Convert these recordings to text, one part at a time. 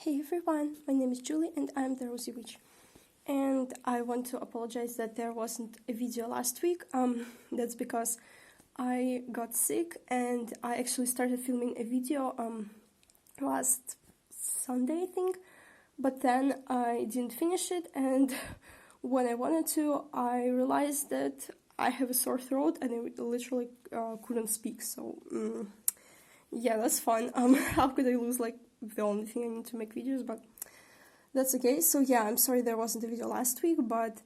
Hey everyone, my name is Julie and I'm the Rosy Witch. And I want to apologize that there wasn't a video last week. That's because I got sick and I actually started filming a video last Sunday, I think. But then I didn't finish it, and when I wanted to, I realized that I have a sore throat and I literally couldn't speak. So yeah, that's fun. How could I lose like the only thing I need to make videos? But that's okay. So yeah, I'm sorry there wasn't a video last week, but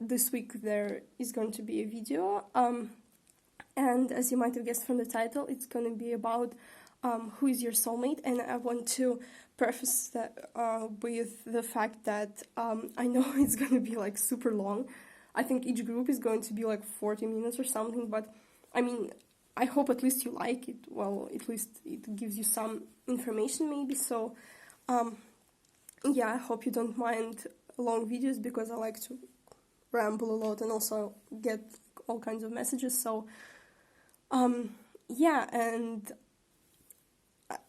this week there is going to be a video. And as you might have guessed from the title, it's going to be about who is your soulmate. And I want to preface that with the fact that I know it's going to be like super long. I think each group is going to be like 40 minutes or something, but I mean, I hope at least you like it. Well, at least it gives you some information maybe. So yeah, I hope you don't mind long videos because I like to ramble a lot and also get all kinds of messages. So yeah, and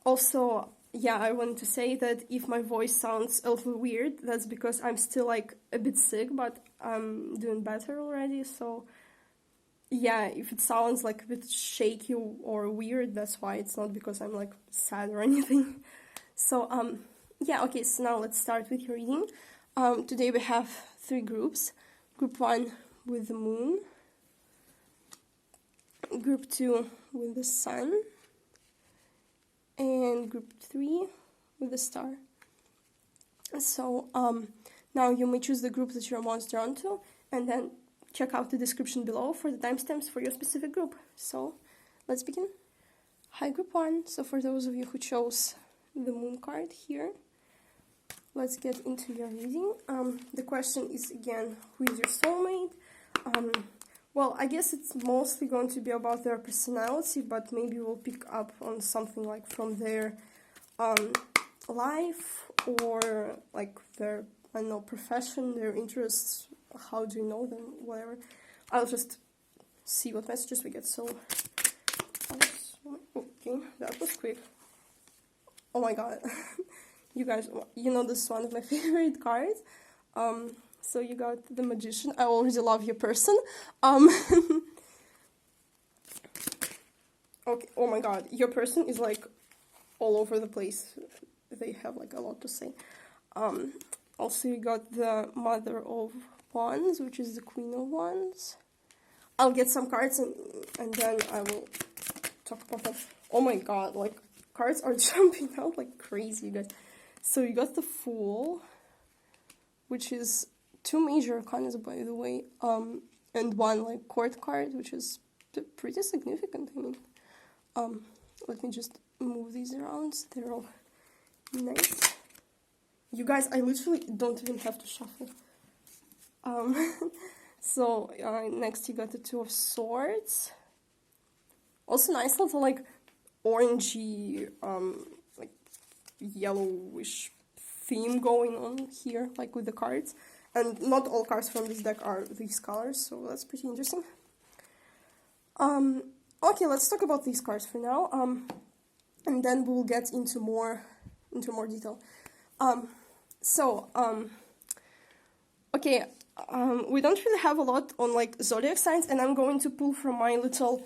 also, yeah, I wanted to say that if my voice sounds a little weird, that's because I'm still like a bit sick, but I'm doing better already. So yeah, if it sounds like a bit shaky or weird, that's why. It's not because I'm like sad or anything. So yeah, okay, so now let's start with your reading. Today we have 3 groups. Group 1 with the moon, group 2 with the sun, and group 3 with the star. So now you may choose the group that you're most drawn to, and then check out the description below for the timestamps for your specific group. So let's begin. Hi group 1. So for those of you who chose the moon card here, let's get into your reading. The question is again, who is your soulmate? Well, I guess it's mostly going to be about their personality, but maybe we'll pick up on something like from their life or like their, I don't know, profession, their interests, how do you know them, whatever. I'll just see what messages we get. So, okay, that was quick. Oh my god. You guys, you know this is one of my favorite cards. So you got the Magician. I already love your person. Okay, oh my god, your person is like all over the place. They have like a lot to say. Also you got the Mother of Wands, which is the Queen of Wands. I'll get some cards and then I will talk about them. Oh my god, like cards are jumping out like crazy, you guys. So you got the Fool, which is 2 major arcanas, by the way, and 1 like court card, which is pretty significant. I mean, let me just move these around so they're all nice. You guys, I literally don't even have to shuffle. So next you got the 2 of Swords. Also nice little like orangey, like yellowish theme going on here, like with the cards. And not all cards from this deck are these colors, so that's pretty interesting. Okay, let's talk about these cards for now, and then we'll get into more detail. Okay, we don't really have a lot on like zodiac signs, and I'm going to pull from my little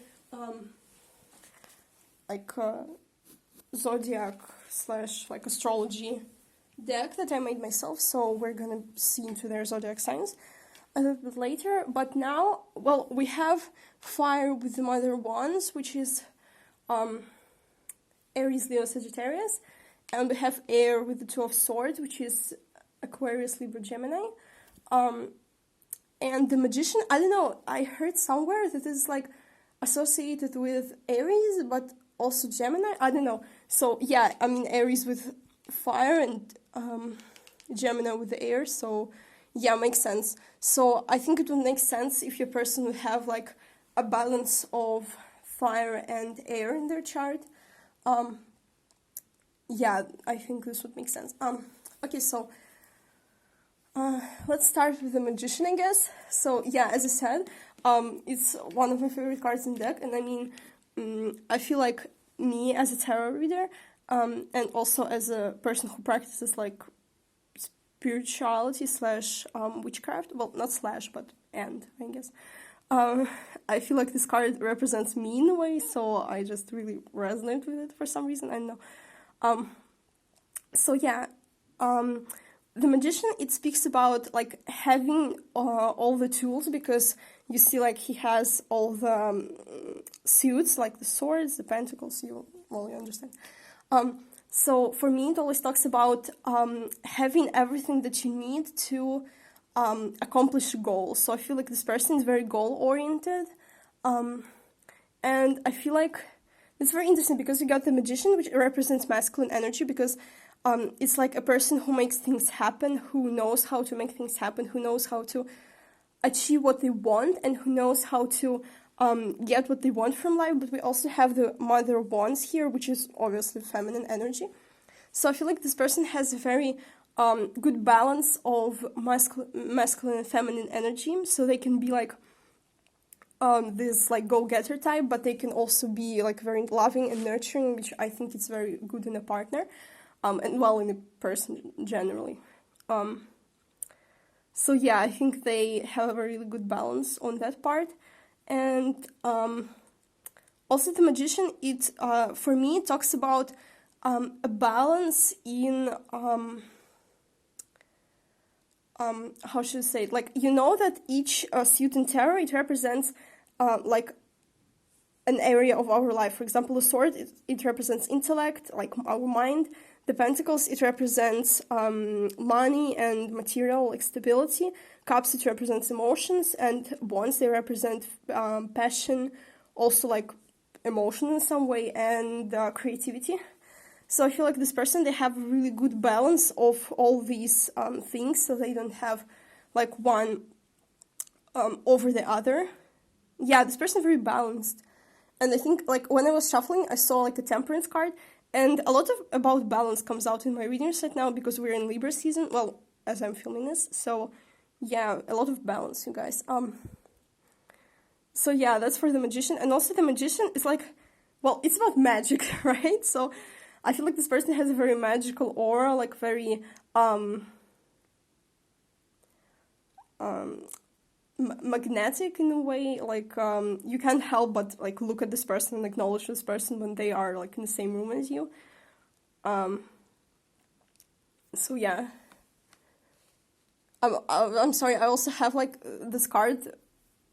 zodiac / like astrology deck that I made myself. So we're gonna see into their zodiac signs a little bit later. But now, well, we have fire with the Mother of Wands, which is Aries, Leo, Sagittarius, and we have air with the 2 of Swords, which is Aquarius, Libra, Gemini. And the Magician, I don't know, I heard somewhere that is like associated with Aries, but also Gemini, I don't know. So yeah, I mean Aries with fire and Gemini with the air, so yeah, makes sense. So I think it would make sense if your person would have like a balance of fire and air in their chart. Yeah, I think this would make sense. Okay, so let's start with the Magician, I guess. So yeah, as I said, it's one of my favorite cards in the deck, and I mean, I feel like me as a tarot reader, and also as a person who practices like spirituality slash witchcraft. Well, not slash, but and, I guess. I feel like this card represents me in a way, so I just really resonate with it for some reason. I don't know. So yeah, the Magician, it speaks about like having all the tools, because you see like he has all the suits, like the swords, the pentacles, you understand. So for me, it always talks about having everything that you need to accomplish a goal. So I feel like this person is very goal-oriented. And I feel like it's very interesting because you got the Magician, which represents masculine energy, because it's like a person who makes things happen, who knows how to make things happen, who knows how to achieve what they want, and who knows how to get what they want from life. But we also have the Mother of Wands here, which is obviously feminine energy. So I feel like this person has a very good balance of masculine and feminine energy. So they can be like this like go-getter type, but they can also be like very loving and nurturing, which I think is very good in a partner, and well in a person generally. So yeah, I think they have a really good balance on that part. And also the Magician, it for me, it talks about a balance in how should I say it? Like, you know that each suit in tarot, it represents like an area of our life. For example, the sword, it represents intellect, like our mind. The pentacles, it represents money and material, like stability. Cups, it represents emotions. And wands, they represent passion, also like emotion in some way, and creativity. So I feel like this person, they have a really good balance of all these things, so they don't have like one over the other. Yeah, this person is very balanced. And I think like when I was shuffling, I saw like a Temperance card, and a lot of about balance comes out in my readings right now, because we're in Libra season, well, as I'm filming this. So yeah, a lot of balance, you guys. So yeah, that's for the Magician. And also the Magician is like, well, it's about magic, right? So I feel like this person has a very magical aura, like very magnetic in a way. Like you can't help but like look at this person and acknowledge this person when they are like in the same room as you. So yeah. I'm sorry, I also have like this card.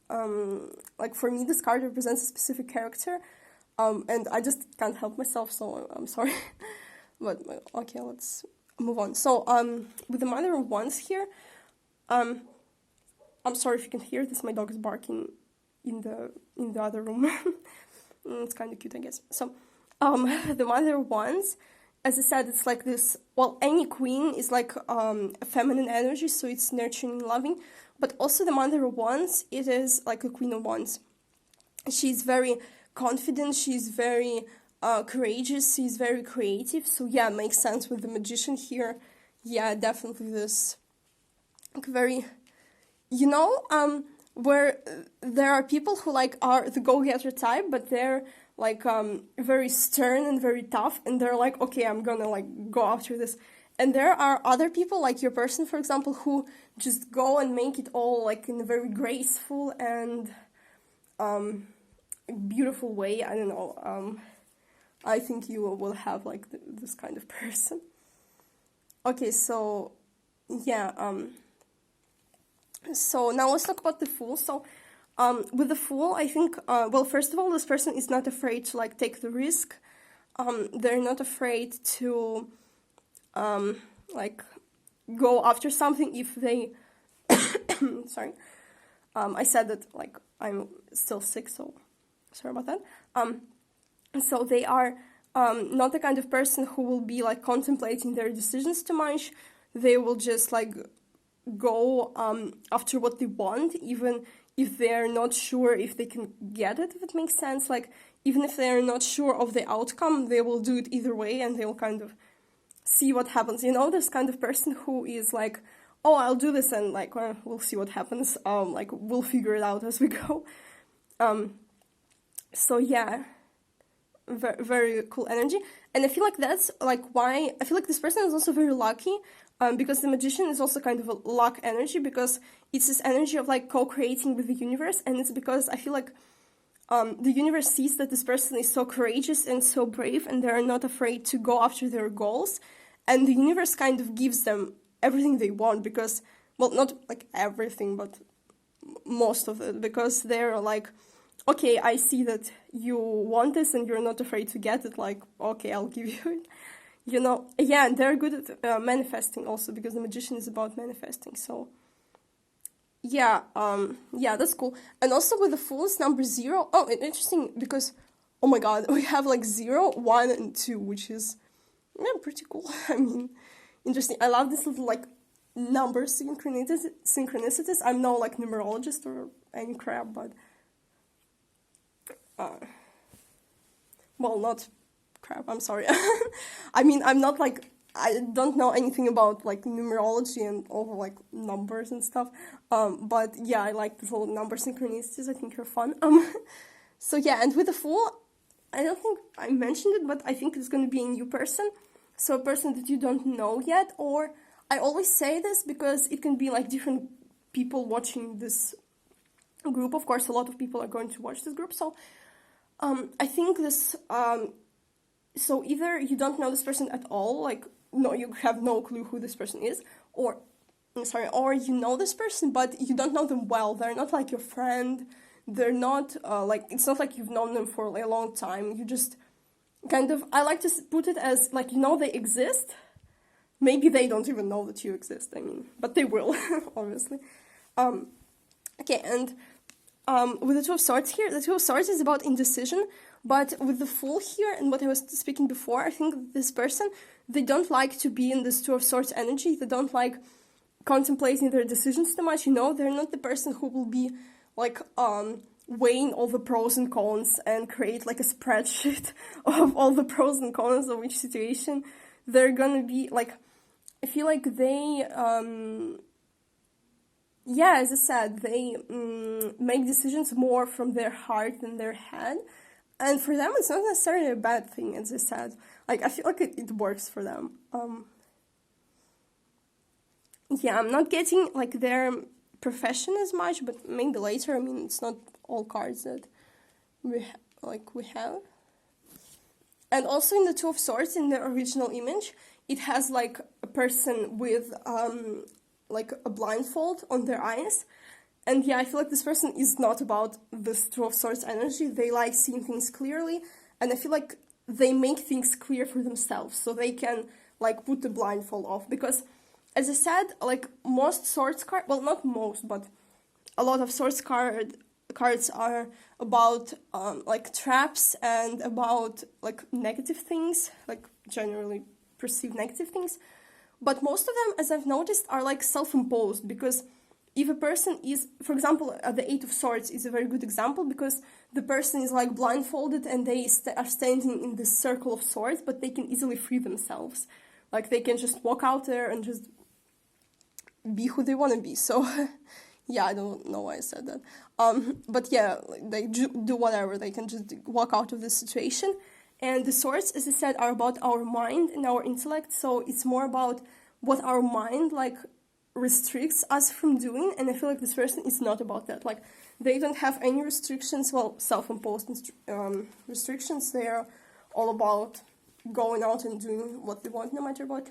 Like for me, this card represents a specific character. And I just can't help myself, so I'm sorry. But okay, let's move on. So with the Mother of Wands here, I'm sorry if you can hear this. My dog is barking in the other room. It's kind of cute, I guess. So the Mother of Wands, as I said, it's like this. Well, any queen is like a feminine energy, so it's nurturing and loving. But also the Mother of Wands, it is like a Queen of Wands. She's very confident, she's very courageous, she's very creative. So yeah, it makes sense with the Magician here. Yeah, definitely this like very, you know, where there are people who like are the go-getter type, but they're like very stern and very tough, and they're like, okay, I'm gonna like go after this. And there are other people, like your person, for example, who just go and make it all like in a very graceful and beautiful way. I don't know. I think you will have like this kind of person. Okay, so yeah. So now let's talk about the Fool. So with the Fool, I think, well, first of all, this person is not afraid to like take the risk. They're not afraid to like go after something if they sorry. I said that like I'm still sick, so sorry about that. So they are not the kind of person who will be like contemplating their decisions too much. They will just like go after what they want, even if they're not sure if they can get it, if it makes sense. Like, even if they're not sure of the outcome, they will do it either way, and they'll kind of see what happens. You know, this kind of person who is like, oh, I'll do this, and like, well, we'll see what happens. Like, we'll figure it out as we go. So yeah. very, very cool energy. And I feel like that's like why I feel like this person is also very lucky, because the magician is also kind of a luck energy, because it's this energy of like co-creating with the universe. And it's because I feel like the universe sees that this person is so courageous and so brave, and they're not afraid to go after their goals. And the universe kind of gives them everything they want, because, well, not like everything, but most of it, because they're like, okay, I see that you want this and you're not afraid to get it, like, okay, I'll give you it. You know, yeah, and they're good at manifesting also, because the magician is about manifesting, so... Yeah, yeah, that's cool. And also with the Fool's number 0, oh, interesting, because, oh my god, we have like 0, 1, and 2, which is, yeah, pretty cool. I mean, interesting. I love this little, like, number synchronicities. I'm no, like, numerologist or any crap, but, well, not crap, I'm sorry. I mean, I'm not, like, I don't know anything about, like, numerology and all, like, numbers and stuff, but, yeah, I like the little number synchronicities. I think they're fun. So, yeah, and with the Fool, I don't think I mentioned it, but I think it's going to be a new person, so a person that you don't know yet, or I always say this because it can be, like, different people watching this group. Of course, a lot of people are going to watch this group, so, I think this, so either you don't know this person at all, like, no, you have no clue who this person is, or, I'm sorry, or you know this person, but you don't know them well. They're not like your friend. They're not, like, it's not like you've known them for a long time. You just kind of, I like to put it as, like, you know they exist. Maybe they don't even know that you exist, I mean, but they will, obviously. Okay, and with the Two of Swords here, the Two of Swords is about indecision, but with the Fool here, and what I was speaking before, I think this person, they don't like to be in this Two of Swords energy. They don't like contemplating their decisions too much, you know. They're not the person who will be, like, weighing all the pros and cons and create, like, a spreadsheet of all the pros and cons of each situation. They're gonna be, like, I feel like they, yeah, as I said, they make decisions more from their heart than their head. And for them, it's not necessarily a bad thing, as I said. Like, I feel like it works for them. Yeah, I'm not getting, like, their profession as much, but maybe later. I mean, it's not all cards that we have. And also in the Two of Swords, in the original image, it has, like, a person with, like, a blindfold on their eyes. And yeah, I feel like this person is not about this Two of Swords energy. They like seeing things clearly, and I feel like they make things clear for themselves, so they can, like, put the blindfold off. Because, as I said, like, most Swords cards, well, not most, but a lot of Swords cards are about, like, traps and about, like, negative things, like, generally perceived negative things. But most of them, as I've noticed, are, like, self-imposed, because if a person is, for example, the Eight of Swords is a very good example, because the person is, like, blindfolded and they are standing in this circle of swords, but they can easily free themselves. Like, they can just walk out there and just be who they want to be. So, yeah, I don't know why I said that. But yeah, they do whatever. They can just walk out of this situation. And the swords, as I said, are about our mind and our intellect. So it's more about what our mind, like, restricts us from doing, and I feel like this person is not about that. Like, they don't have any restrictions, well, self-imposed restrictions. They're all about going out and doing what they want, no matter what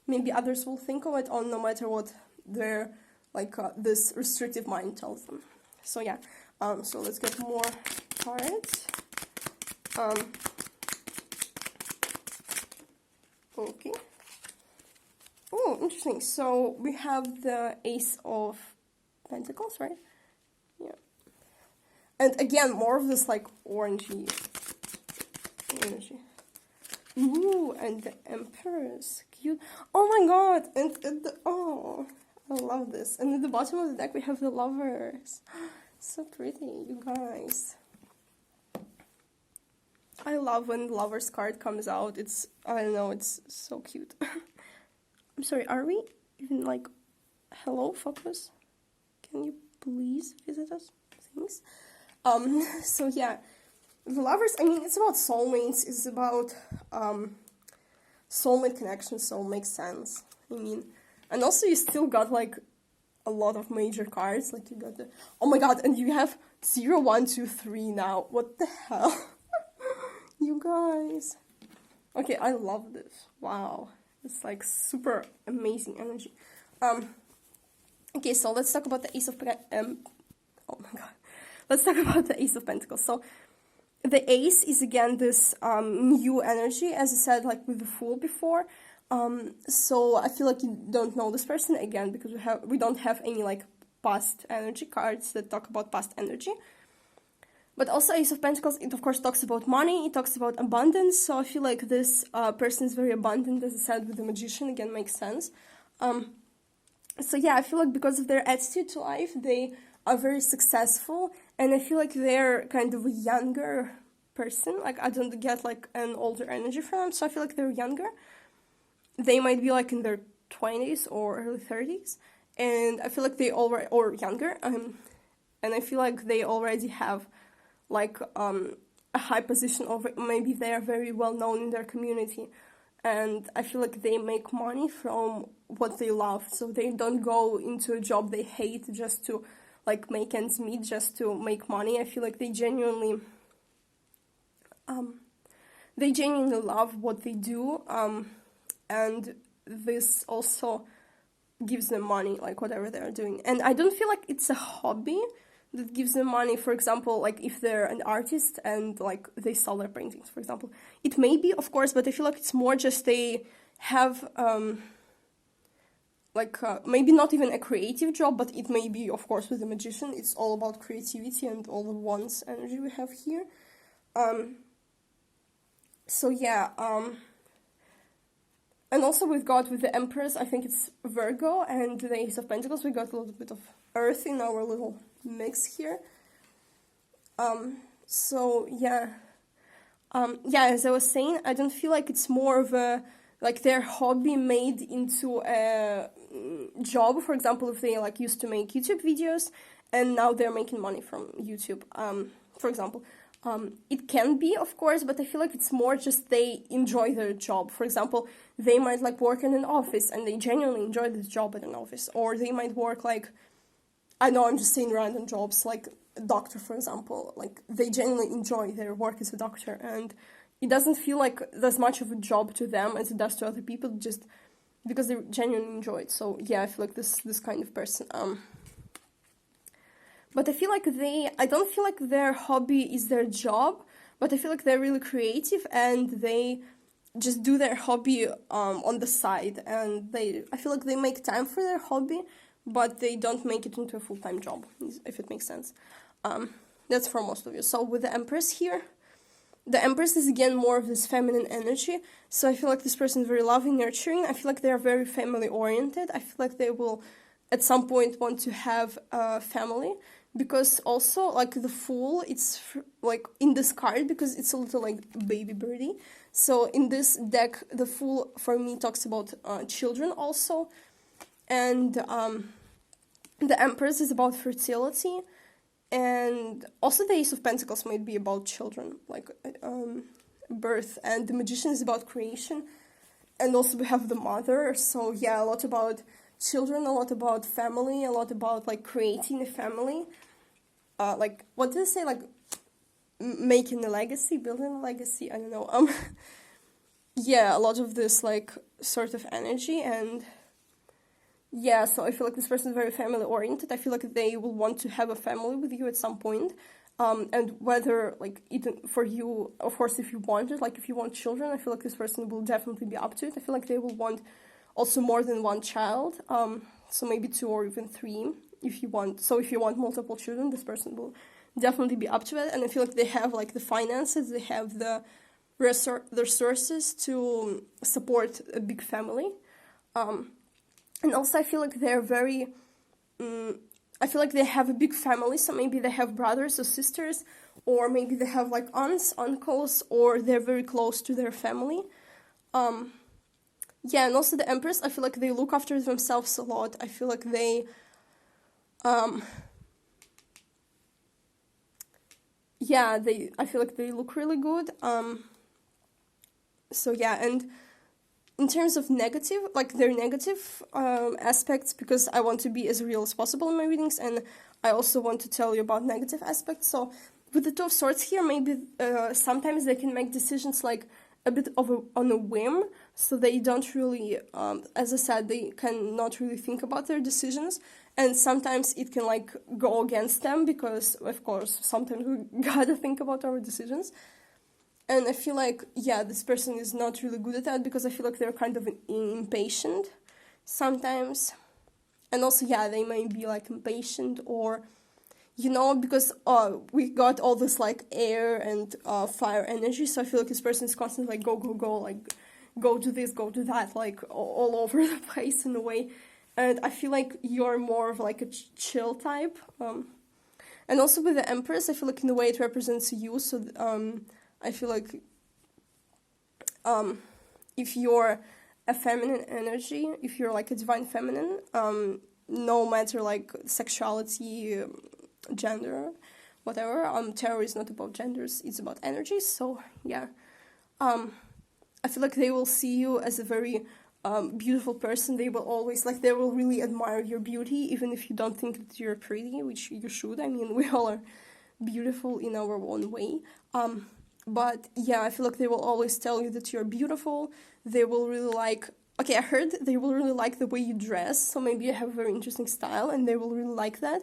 maybe others will think of it, or no matter what their, like, this restrictive mind tells them. So yeah, so let's get more cards. Okay. Oh, interesting. So we have the Ace of Pentacles, right? Yeah. And again, more of this, like, orangey energy. Ooh, and the Empress. Cute. Oh my god! And oh, I love this. And at the bottom of the deck, we have the Lovers. So pretty, you guys. I love when the Lovers card comes out. It's, I don't know, it's so cute. I'm sorry, are we even, like, hello, focus? Can you please visit us? Thanks. So yeah, The Lovers, I mean, it's about soulmates, it's about soulmate connection, so it makes sense. I mean, and also you still got like a lot of major cards, like you got the, oh my god, and you have 0, 1, 2, 3 now. What the hell? You guys. Okay, I love this. Wow. It's like super amazing energy. Okay, so let's talk about the Ace of oh my god. Let's talk about the Ace of Pentacles. So the Ace is again this new energy, as I said, like with the Fool before. So I feel like you don't know this person again because we don't have any like past energy cards that talk about past energy. But also Ace of Pentacles, it of course talks about money, it talks about abundance, so I feel like this person is very abundant, as I said, with the Magician, again, makes sense. So yeah, I feel like because of their attitude to life, they are very successful, and I feel like they're kind of a younger person, like I don't get like an older energy from them, so I feel like they're younger. They might be like in their 20s or early 30s, and I feel like they already, or younger, and I feel like they already have like a high position over, maybe they are very well known in their community, and I feel like they make money from what they love, so they don't go into a job they hate just to like make ends meet, just to make money. I feel like they genuinely love what they do, and this also gives them money, like whatever they're doing. And I don't feel like it's a hobby that gives them money. For example, like if they're an artist and like they sell their paintings, for example, it may be, of course, but I feel like it's more just they have maybe not even a creative job, but it may be, of course, with the Magician, it's all about creativity and all the wands energy we have here. So yeah, and also we've got with the Empress, I think it's Virgo, and the Ace of Pentacles, we got a little bit of Earth in our little mix here. So yeah, as I was saying, I don't feel like it's more of a, like their hobby made into a job. For example, if they like used to make YouTube videos and now they're making money from YouTube, for example. It can be, of course, but I feel like it's more just they enjoy their job. For example, they might like work in an office and they genuinely enjoy this job at an office. Or they might work like, I know I'm just saying random jobs, like a doctor, for example. Like they genuinely enjoy their work as a doctor, and it doesn't feel like there's much of a job to them as it does to other people, just because they genuinely enjoy it. So yeah, I feel like this kind of person. But I feel like I don't feel like their hobby is their job, but I feel like they're really creative and they just do their hobby on the side, and I feel like they make time for their hobby, but they don't make it into a full-time job, if it makes sense. That's for most of you. So with the Empress here, the Empress is again more of this feminine energy, so I feel like this person is very loving, nurturing. I feel like they're very family-oriented. I feel like they will at some point want to have a family, because also like the Fool, it's like in this card because it's a little like baby birdie. So in this deck, the Fool for me talks about children also, and the Empress is about fertility, and also the Ace of Pentacles might be about children, like birth, and the Magician is about creation, and also we have the Mother. So yeah, a lot about children, a lot about family, a lot about like creating a family, like what did I say, like making a legacy, building a legacy, I don't know. Yeah, a lot of this like sort of energy. And yeah, so I feel like this person is very family oriented. I feel like they will want to have a family with you at some point. And whether like even for you, of course, if you want it, like if you want children, I feel like this person will definitely be up to it. I feel like they will want also more than one child, so maybe 2 or even 3 if you want. So if you want multiple children, this person will definitely be up to it. And I feel like they have like the finances, they have the resources to support a big family. And also I feel like they're very, I feel like they have a big family, so maybe they have brothers or sisters, or maybe they have like aunts, uncles, or they're very close to their family. Yeah, and also the Empress, I feel like they look after themselves a lot. I feel like they, yeah, I feel like they look really good. So yeah, and in terms of negative, like their negative aspects, because I want to be as real as possible in my readings, and I also want to tell you about negative aspects. So with the Two of Swords here, maybe sometimes they can make decisions like a bit on a whim, so they don't really, as I said, they can not really think about their decisions, and sometimes it can like go against them because, of course, sometimes we gotta think about our decisions. And I feel like, yeah, this person is not really good at that because I feel like they're kind of impatient sometimes. And also, yeah, they may be like impatient or, because we got all this like air and fire energy. So I feel like this person is constantly like, go, go, go, like, go do this, go do that, like all over the place in a way. And I feel like you're more of like a chill type. And also with the Empress, I feel like in a way it represents you. So, I feel like if you're a feminine energy, if you're like a divine feminine, no matter like sexuality, gender, whatever, tarot is not about genders, it's about energies. So yeah, I feel like they will see you as a very beautiful person. They will always, like, they will really admire your beauty, even if you don't think that you're pretty, which you should. I mean, we all are beautiful in our own way. But yeah, I feel like they will always tell you that you're beautiful. They will really like, okay, I heard they will really like the way you dress, so maybe you have a very interesting style and they will really like that.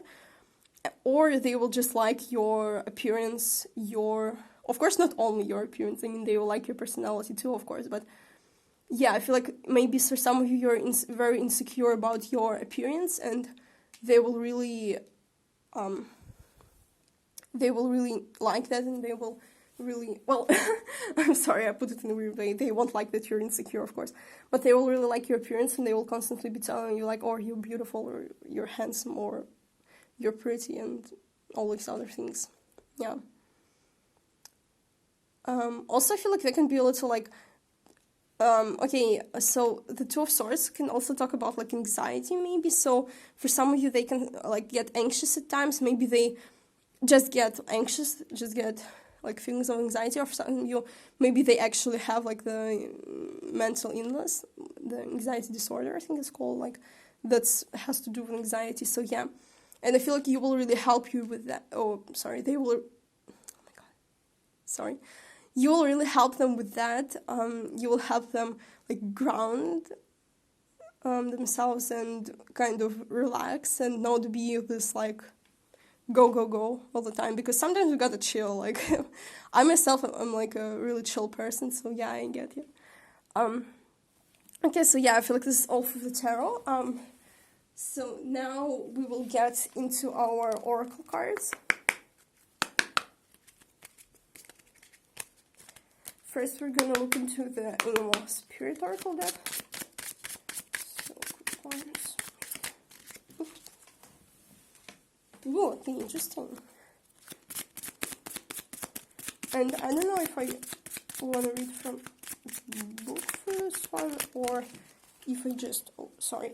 Or they will just like your appearance, of course, not only your appearance, I mean, they will like your personality too, of course, but yeah, I feel like maybe for some of you, you're very insecure about your appearance, and they will really like that, and they will really, well, I'm sorry, I put it in a weird way. They won't like that you're insecure, of course, but they will really like your appearance, and they will constantly be telling you, like, oh, you're beautiful, or you're handsome, or you're pretty, and all these other things. Yeah. Also, I feel like they can be a little, like, okay, so the Two of Swords can also talk about, like, anxiety, maybe. So for some of you, they can, like, get anxious at times. Maybe they just get anxious, just get like feelings of anxiety, or for some of you, maybe they actually have like the mental illness, the anxiety disorder, I think it's called, like, that's has to do with anxiety. So yeah, and I feel like you will really help you with that. Oh, sorry, they will, oh my god, sorry, you will really help them with that. You will help them like ground themselves and kind of relax and not be this like go, go, go all the time, because sometimes we gotta chill. Like, I myself, I'm like a really chill person, so yeah, I get you. Okay, so yeah, I feel like this is all for the tarot. So now we will get into our oracle cards. First, we're gonna look into the Animal Spirit Oracle deck. So, quick ones. Ooh, okay, interesting. And I don't know if I want to read from book for this one, or if I just, oh, sorry,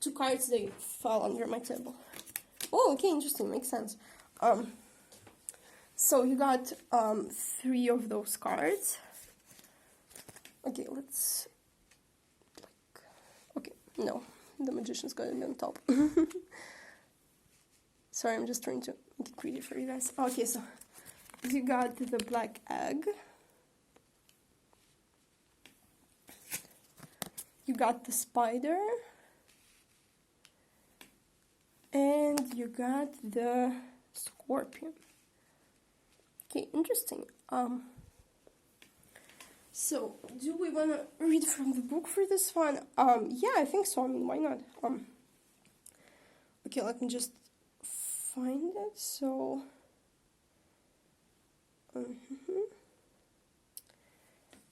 two cards, they fell under my table. Oh, okay, interesting, makes sense. So you got 3 of those cards. Okay, let's, like, okay, no, the Magician's gonna be on top. Sorry, I'm just trying to make it pretty for you guys. Okay, so you got the Black Egg. You got the Spider. And you got the Scorpion. Okay, interesting. So, do we want to read from the book for this one? Yeah, I think so. I mean, why not? Okay, let me just find it. So,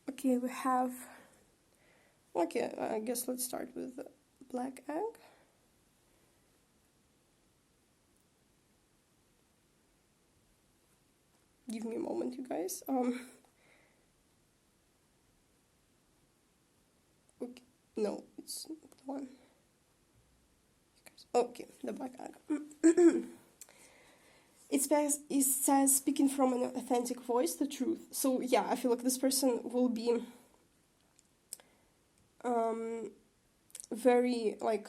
okay, we have, okay, I guess let's start with the Black Egg. Give me a moment, you guys. Okay, no, it's not the one. Okay, the Black Egg. it says speaking from an authentic voice, the truth. So yeah, I feel like this person will be very like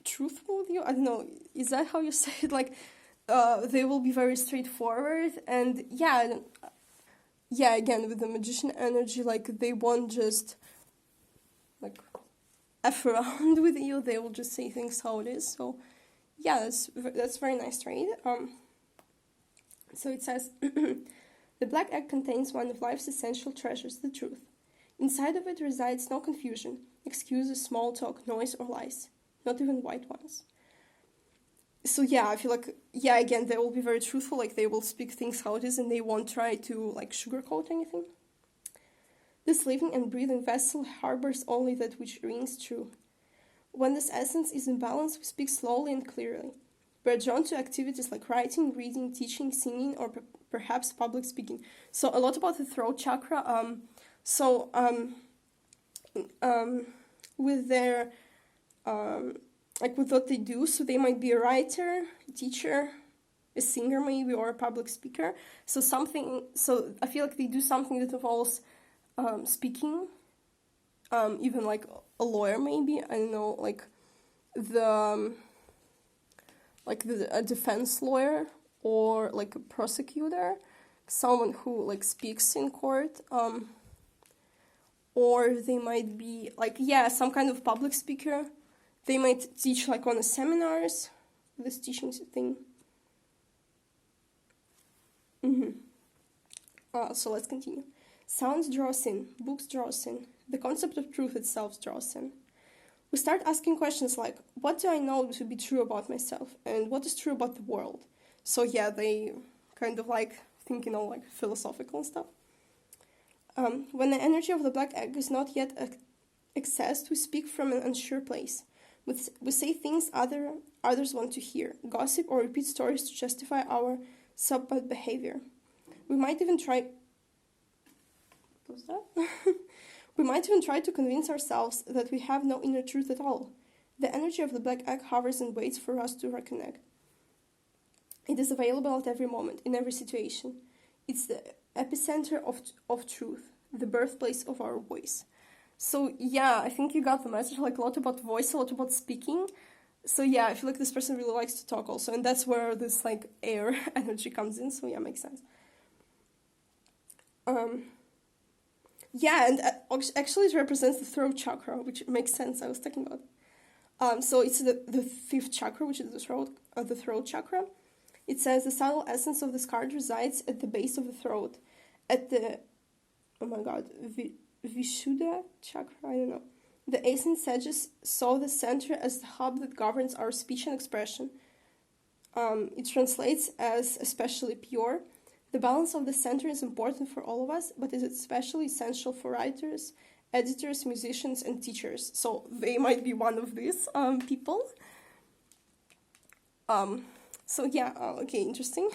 truthful with you. I don't know, is that how you say it? Like they will be very straightforward, and yeah, again with the magician energy, like they won't just like F around with you, they will just say things how it is. So yeah, that's very nice, right? So it says, the black egg contains one of life's essential treasures, the truth. Inside of it resides no confusion, excuses, small talk, noise, or lies, not even white ones. So yeah, I feel like, yeah, again, they will be very truthful, like they will speak things how it is, and they won't try to like sugarcoat anything. This living and breathing vessel harbors only that which rings true. When this essence is in balance, we speak slowly and clearly. We are drawn to activities like writing, reading, teaching, singing, or perhaps public speaking. So a lot about the throat chakra. With their like with what they do, so they might be a writer, a teacher, a singer maybe, or a public speaker. So I feel like they do something that involves speaking, even like a lawyer maybe, I don't know, like a defense lawyer, or like a prosecutor, someone who like speaks in court, or they might be like, yeah, some kind of public speaker. They might teach like on the seminars, this teaching thing. So let's continue. Sounds draw us in, books draw us in, the concept of truth itself draws in. We start asking questions like, what do I know to be true about myself, and what is true about the world? So yeah, they kind of like think, like philosophical and stuff. When the energy of the black egg is not yet accessed, we speak from an unsure place. We say things others want to hear, gossip or repeat stories to justify our subpart behavior. We might even try... What was that? We might even try to convince ourselves that we have no inner truth at all. The energy of the black egg hovers and waits for us to reconnect. It is available at every moment, in every situation. It's the epicenter of truth, the birthplace of our voice. So yeah, I think you got the message, like a lot about voice, a lot about speaking. So yeah, I feel like this person really likes to talk also, and that's where this like air energy comes in, so yeah, makes sense. Yeah, and actually it represents the throat chakra, which makes sense, I was talking about. So it's the fifth chakra, which is the throat chakra. It says the subtle essence of this card resides at the base of the throat, at the, oh my god, Vishuddha chakra, I don't know. The ancient sages saw the center as the hub that governs our speech and expression. It translates as especially pure. The balance of the center is important for all of us, but is especially essential for writers, editors, musicians, and teachers. So they might be one of these people. So yeah, okay, interesting.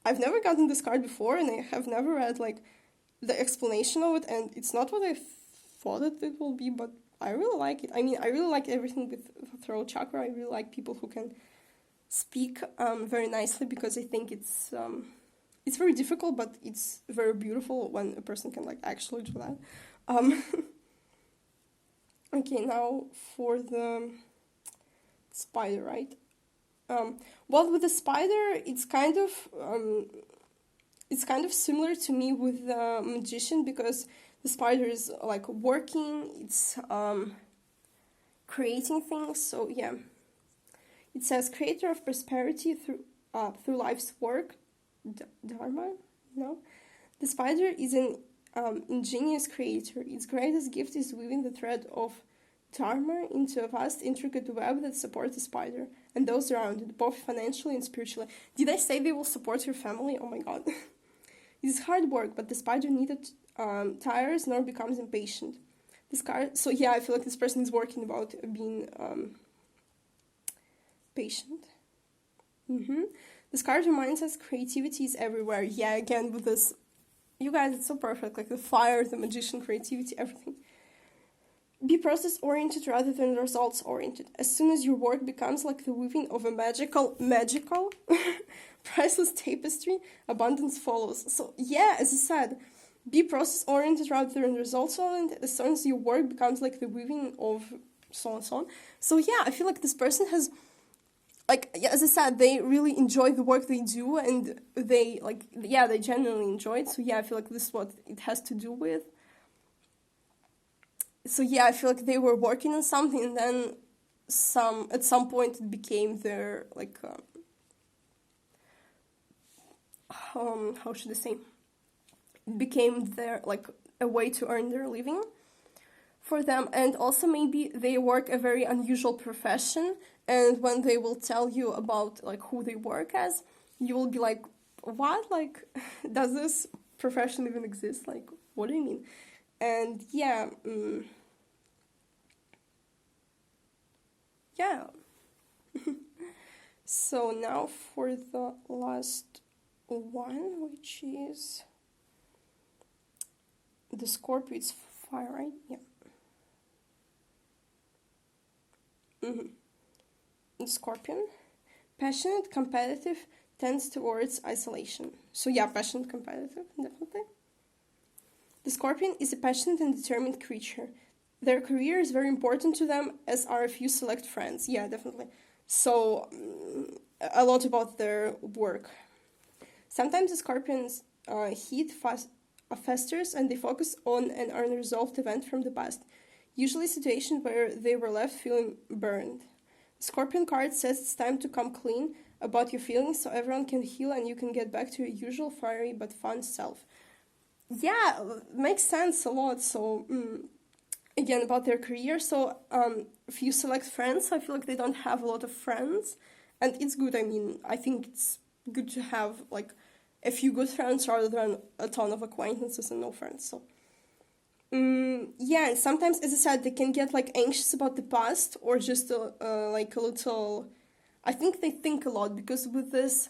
I've never gotten this card before, and I have never read like the explanation of it, and it's not what I thought it will be, but I really like it. I mean, I really like everything with the throat chakra. I really like people who can speak very nicely, because I think it's very difficult, but it's very beautiful when a person can like actually do that. Okay, now for the spider, right? Well, with the spider, it's kind of similar to me with the magician, because the spider is like working, it's creating things. So yeah, it says creator of prosperity through life's work, dharma. No, the spider is an ingenious creator. Its greatest gift is weaving the thread of dharma into a vast, intricate web that supports the spider and those around it, both financially and spiritually. Did I say they will support your family? Oh my god. It is hard work, but the spider neither tires nor becomes impatient. So yeah, I feel like this person is working about being patient. This card reminds us creativity is everywhere. Yeah, again with this, you guys, it's so perfect. Like the fire, the magician, creativity, everything. Be process-oriented rather than results-oriented. As soon as your work becomes like the weaving of a magical, priceless tapestry, abundance follows. So yeah, as I said, be process-oriented rather than results-oriented. As soon as your work becomes like the weaving of so and so on. So yeah, I feel like this person has, like, yeah, as I said, they really enjoy the work they do, and they, like, yeah, they genuinely enjoy it. So yeah, I feel like this is what it has to do with. So yeah, I feel like they were working on something, and then at some point it became their, like, how should I say? It became their, like, a way to earn their living for them. And also maybe they work a very unusual profession, and when they will tell you about, like, who they work as, you will be like, what? Like, does this profession even exist? Like, what do you mean? And yeah, yeah. So now for the last one, which is the Scorpio. It's fire, right? Yeah. The Scorpion, passionate, competitive, tends towards isolation. So yeah, passionate, competitive, definitely. The Scorpion is a passionate and determined creature. Their career is very important to them, as are a few select friends. Yeah, definitely. So, a lot about their work. Sometimes the Scorpion's heat festers, and they focus on an unresolved event from the past, usually a situation where they were left feeling burned. The Scorpion card says it's time to come clean about your feelings so everyone can heal and you can get back to your usual fiery but fun self. Yeah, makes sense a lot. So, again, about their career. So, if you select friends, I feel like they don't have a lot of friends. And it's good. I mean, I think it's good to have, like, a few good friends rather than a ton of acquaintances and no friends. So, yeah, and sometimes, as I said, they can get, like, anxious about the past, or just, like, a little... I think they think a lot, because with this,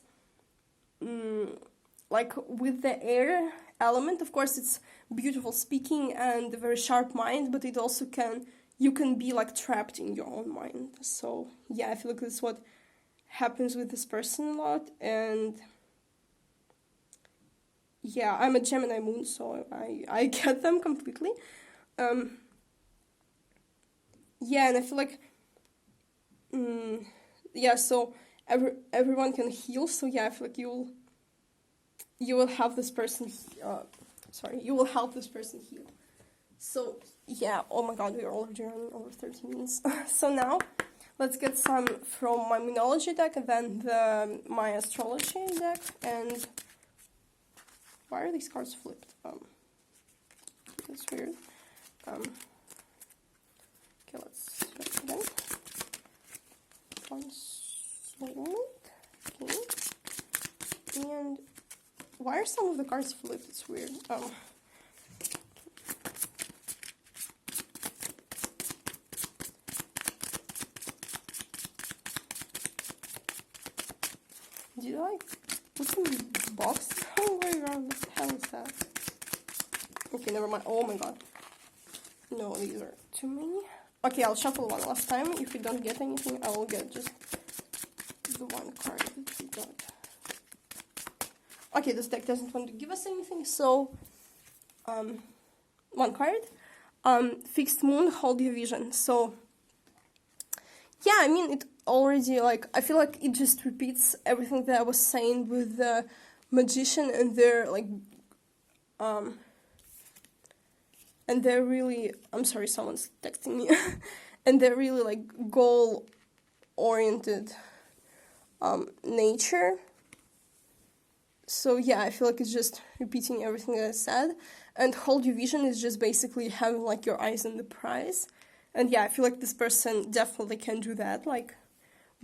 like, with the air element, of course, it's beautiful speaking and a very sharp mind, but it also you can be, like, trapped in your own mind. So, yeah, I feel like this is what happens with this person a lot. And yeah, I'm a Gemini moon, so I get them completely. Yeah, and I feel like, yeah, so everyone can heal. So yeah, I feel like you will have this person, you will help this person heal. So yeah, oh my god, we are already running over 30 minutes. So now, let's get some from my Moonology deck, and then my Astrology deck. And why are these cards flipped? That's weird. Okay, let's check again. Soulmate. Okay. And why are some of the cards flipped? It's weird. Did I put some box somewhere around? What the hell is that? Okay, never mind. Oh my god. No, these are too many. Okay, I'll shuffle one last time. If we don't get anything, I will get just the one card that we got. Okay, this deck doesn't want to give us anything, so one card. Fixed moon, hold your vision. So yeah, I mean, it already, like, I feel like it just repeats everything that I was saying with the Magician, and they're like and they're really, I'm sorry, someone's texting me. And they're really, like, goal-oriented nature. So yeah, I feel like it's just repeating everything that I said. And hold your vision is just basically having, like, your eyes on the prize. And yeah, I feel like this person definitely can do that, like,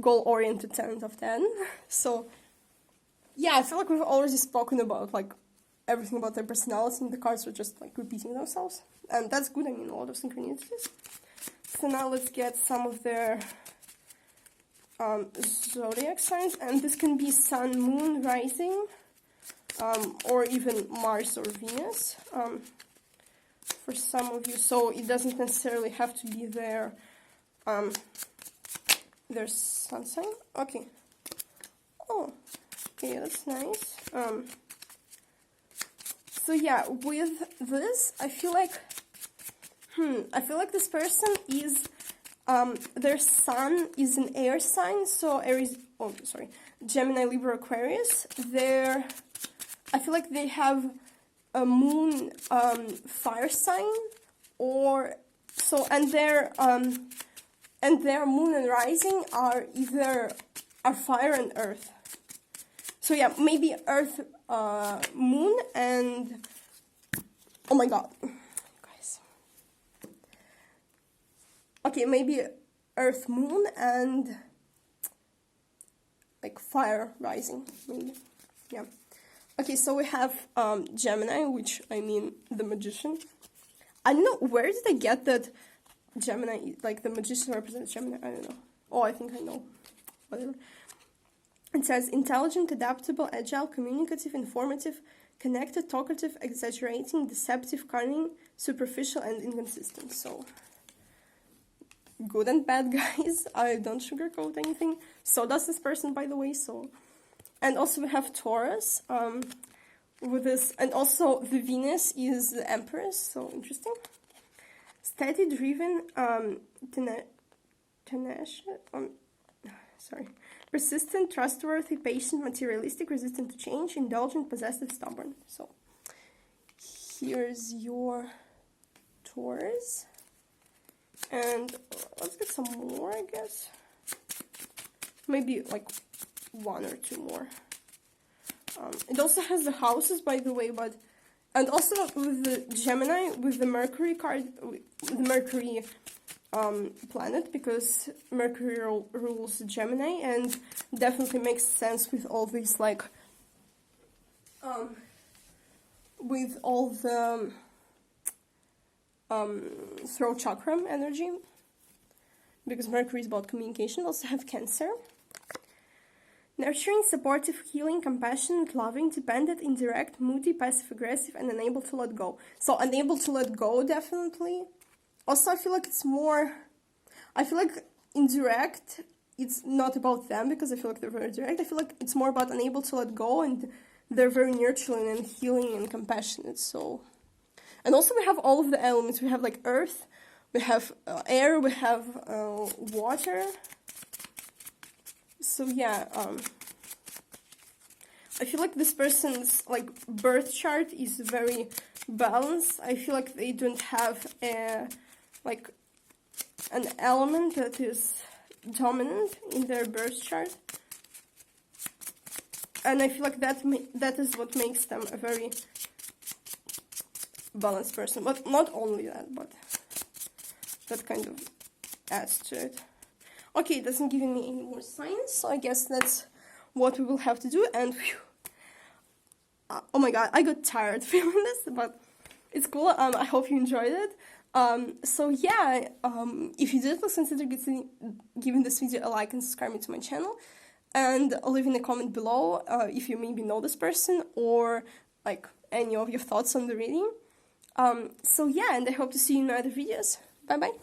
goal-oriented 10 out of 10. So yeah, I feel like we've already spoken about, like, everything about their personality, and the cards were just, like, repeating themselves. And that's good, I mean, a lot of synchronicities. So now let's get some of their zodiac signs, and this can be Sun, Moon, Rising, or even Mars or Venus. for some of you, so it doesn't necessarily have to be their sun sign. Okay. Oh, okay, that's nice. So yeah, with this, I feel like this person is, their sun is an air sign, so Gemini, Libra, Aquarius. I feel like they have a moon fire sign, or so, and their moon and rising are either fire and earth. So yeah, maybe earth, moon, and oh my god, guys. Okay, maybe earth, moon, and like fire rising, maybe. Yeah. Okay, so we have Gemini, which I mean the magician. I don't know, where did I get that Gemini, like the magician represents Gemini? I don't know. Oh, I think I know. Whatever. It says intelligent, adaptable, agile, communicative, informative, connected, talkative, exaggerating, deceptive, cunning, superficial, and inconsistent. So, good and bad, guys. I don't sugarcoat anything. So does this person, by the way. So, and also we have Taurus with this, and also the Venus is the Empress. So interesting. Steady, driven, tenacious. Persistent, trustworthy, patient, materialistic, resistant to change, indulgent, possessive, stubborn. So, here's your Taurus. And let's get some more, I guess. Maybe like one or two more. It also has the houses, by the way, but... And also with the Gemini, with the Mercury card, the Mercury... planet, because Mercury rules Gemini, and definitely makes sense with all these, like, with all the throat chakra energy, because Mercury is about communication. Also have Cancer. Nurturing, supportive, healing, compassionate, loving, dependent, indirect, moody, passive-aggressive, and unable to let go. So unable to let go, definitely. Also, I feel like it's more, I feel like indirect, it's not about them, because I feel like they're very direct. I feel like it's more about unable to let go, and they're very nurturing and healing and compassionate, so. And also we have all of the elements. We have like earth, we have air, we have water. So yeah, I feel like this person's like birth chart is very balanced. I feel like they don't have like an element that is dominant in their birth chart, and I feel like that is what makes them a very balanced person. But not only that, but that kind of adds to it. Okay, it doesn't give me any more signs, so I guess that's what we will have to do. And oh my god, I got tired filming this, but it's cool. I hope you enjoyed it. So yeah, if you did, please consider giving this video a like and subscribing to my channel, and leaving a comment below if you maybe know this person, or like any of your thoughts on the reading. So yeah, and I hope to see you in other videos. Bye bye.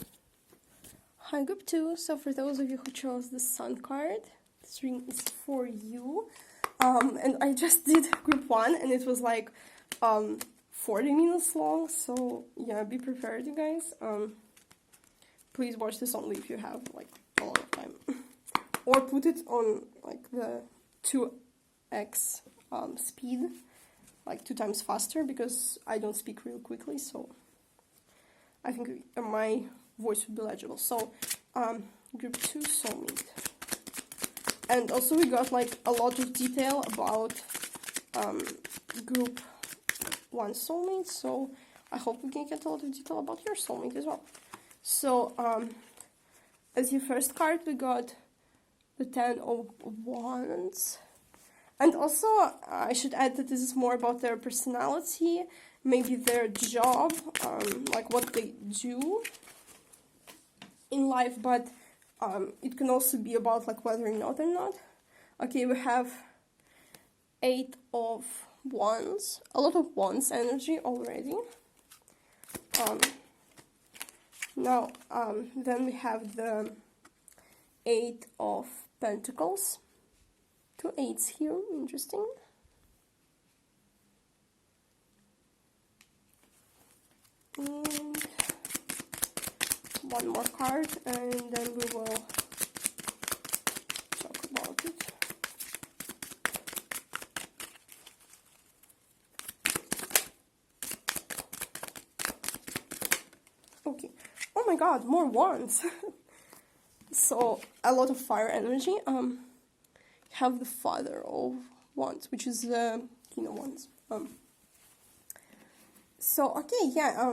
Hi group 2, so for those of you who chose the Sun card, this reading is for you. And I just did group 1, and it was like 40 minutes long, so yeah, be prepared, you guys. Please watch this only if you have like a lot of time, or put it on like the 2x speed, like 2 times faster, because I don't speak real quickly, so I think my voice would be legible. So group 2, soulmate. And also we got like a lot of detail about group 1 soulmate, so I hope we can get a lot of detail about your soulmate as well. So as your first card we got the 10 of Wands, and also I should add that this is more about their personality, maybe their job, like what they do in life, but it can also be about like whether or not they're not. Okay, we have 8 of Wands, a lot of Wands energy already. Now, then we have the Eight of Pentacles. Two eights here, interesting. And one more card, and then we will talk about it. Okay. Oh my god, more wands! So, a lot of fire energy. Have the Father of Wands, which is the King of Wands. So, okay, yeah,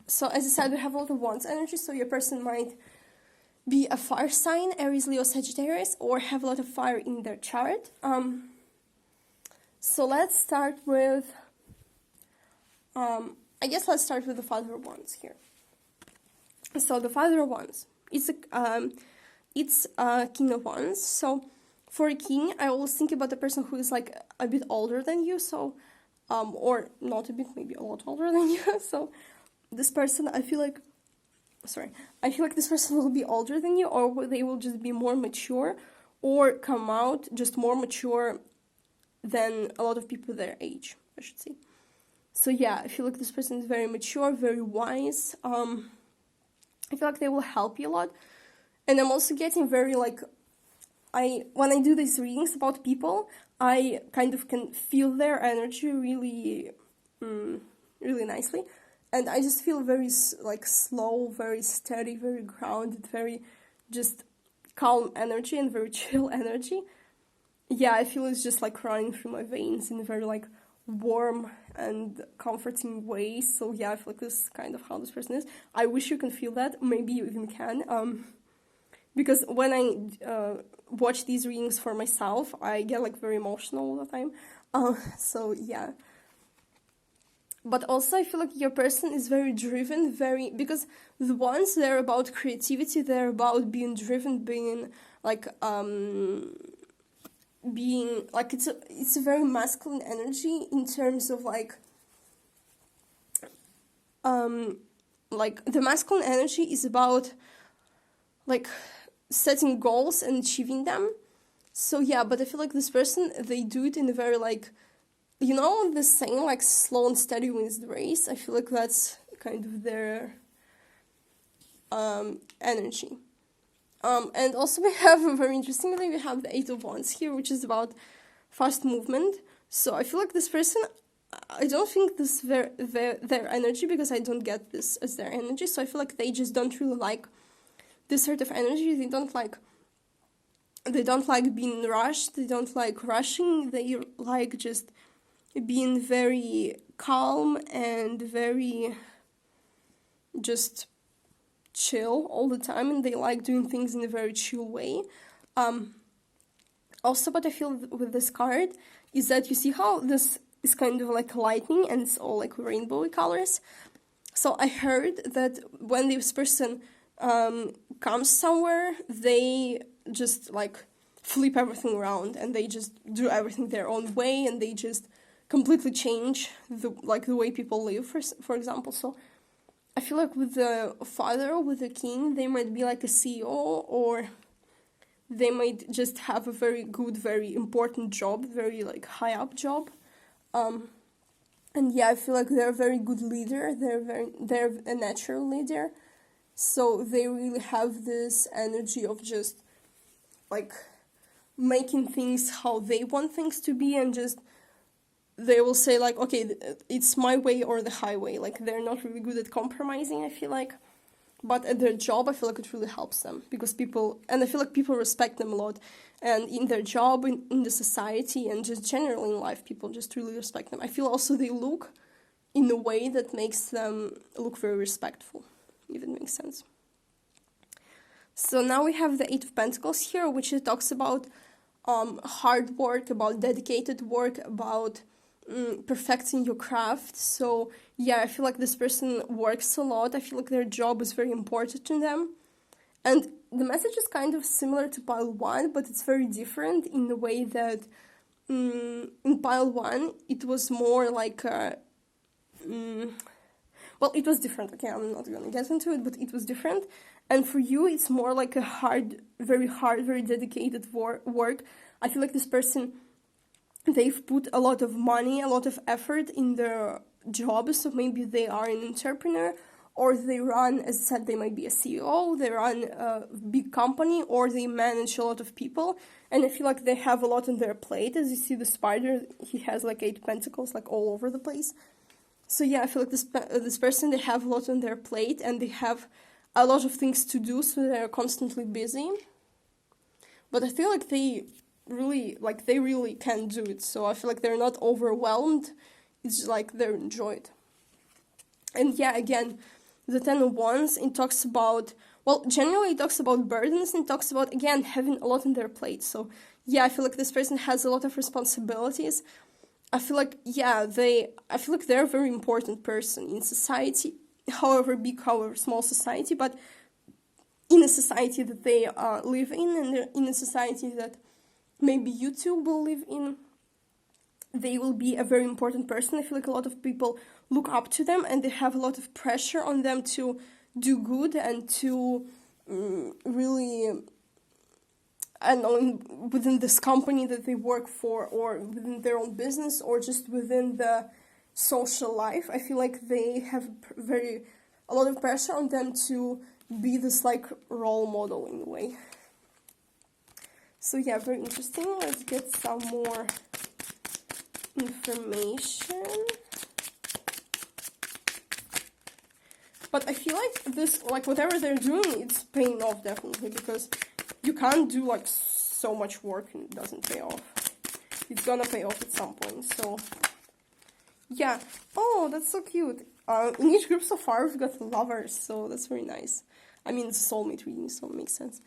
so as I said, we have a lot of Wands energy, so your person might be a fire sign, Aries, Leo, Sagittarius, or have a lot of fire in their chart. So let's start with, I guess let's start with the Father of Wands here. So the Father of Wands, it's a King of Wands. So for a king, I always think about the person who is like a bit older than you, so or not a bit, maybe a lot older than you. So this person, I feel like this person will be older than you, or they will just be more mature, or come out just more mature than a lot of people their age, I should say. So yeah, I feel like this person is very mature, very wise. I feel like they will help you a lot. And I'm also getting very like, when I do these readings about people, I kind of can feel their energy really, really nicely. And I just feel very like slow, very steady, very grounded, very just calm energy and very chill energy. Yeah, I feel it's just like running through my veins in a very like warm and comforting way. So yeah, I feel like this is kind of how this person is. I wish you can feel that. Maybe you even can. Because when I watch these readings for myself, I get like very emotional all the time. So yeah. But also I feel like your person is very driven, because the ones, they're about creativity, they're about being driven, being like it's a very masculine energy in terms of like the masculine energy is about like setting goals and achieving them. So yeah, but I feel like this person, they do it in a very like, you know, the saying like slow and steady wins the race. I feel like that's kind of their energy. And also we have, very interestingly, we have the Eight of Wands here, which is about fast movement. So I feel like this person, I don't think this their energy, because I don't get this as their energy. So I feel like they just don't really like this sort of energy. They don't like being rushed. They don't like rushing. They like just being very calm and very just chill all the time, and they like doing things in a very chill way. Also, what I feel with this card is that you see how this is kind of like lightning and it's all like rainbowy colors. So I heard that when this person comes somewhere, they just like flip everything around and they just do everything their own way, and they just completely change the way people live, for example. So I feel like with the Father, with the King, they might be like a CEO, or they might just have a very good, very important job, very like high up job. And yeah, I feel like they're a very good leader. They're a natural leader. So they really have this energy of just like making things how they want things to be, and just they will say like, okay, it's my way or the highway. Like they're not really good at compromising, I feel like. But at their job, I feel like it really helps them, because I feel like people respect them a lot. And in their job, in the society, and just generally in life, people just really respect them. I feel also they look in a way that makes them look very respectful, if it makes sense. So now we have the Eight of Pentacles here, which talks about hard work, about dedicated work, about perfecting your craft. So yeah, I feel like this person works a lot. I feel like their job is very important to them. And the message is kind of similar to pile 1, but it's very different in the way that in pile 1, it was more like well, it was different, okay, I'm not gonna get into it, but it was different. And for you, it's more like a hard, very dedicated work. I feel like this person, they've put a lot of money, a lot of effort in their job, so maybe they are an entrepreneur, or they run, as I said, they might be a CEO, they run a big company, or they manage a lot of people, and I feel like they have a lot on their plate. As you see the spider, he has like 8 pentacles, like all over the place. So yeah, I feel like this person, they have a lot on their plate, and they have a lot of things to do, so they're constantly busy. But I feel like they really can do it, so I feel like they're not overwhelmed, it's like they're enjoyed. And yeah, again, the 10 of Wands, it talks about, well, generally it talks about burdens, and it talks about, again, having a lot on their plate. So yeah, I feel like this person has a lot of responsibilities. I feel like, yeah, I feel like they're a very important person in society, however big, however small society, but in a society that they live in, and in a society that maybe you too will live in, they will be a very important person. I feel like a lot of people look up to them, and they have a lot of pressure on them to do good and to really, I don't know, within this company that they work for, or within their own business, or just within the social life. I feel like they have a lot of pressure on them to be this like role model in a way. So yeah, very interesting. Let's get some more information. But I feel like this, like whatever they're doing, it's paying off definitely, because you can't do like so much work and it doesn't pay off. It's gonna pay off at some point. So yeah. Oh, that's so cute. In each group so far we've got lovers, so that's very nice. I mean, it's a soulmate reading, so it makes sense.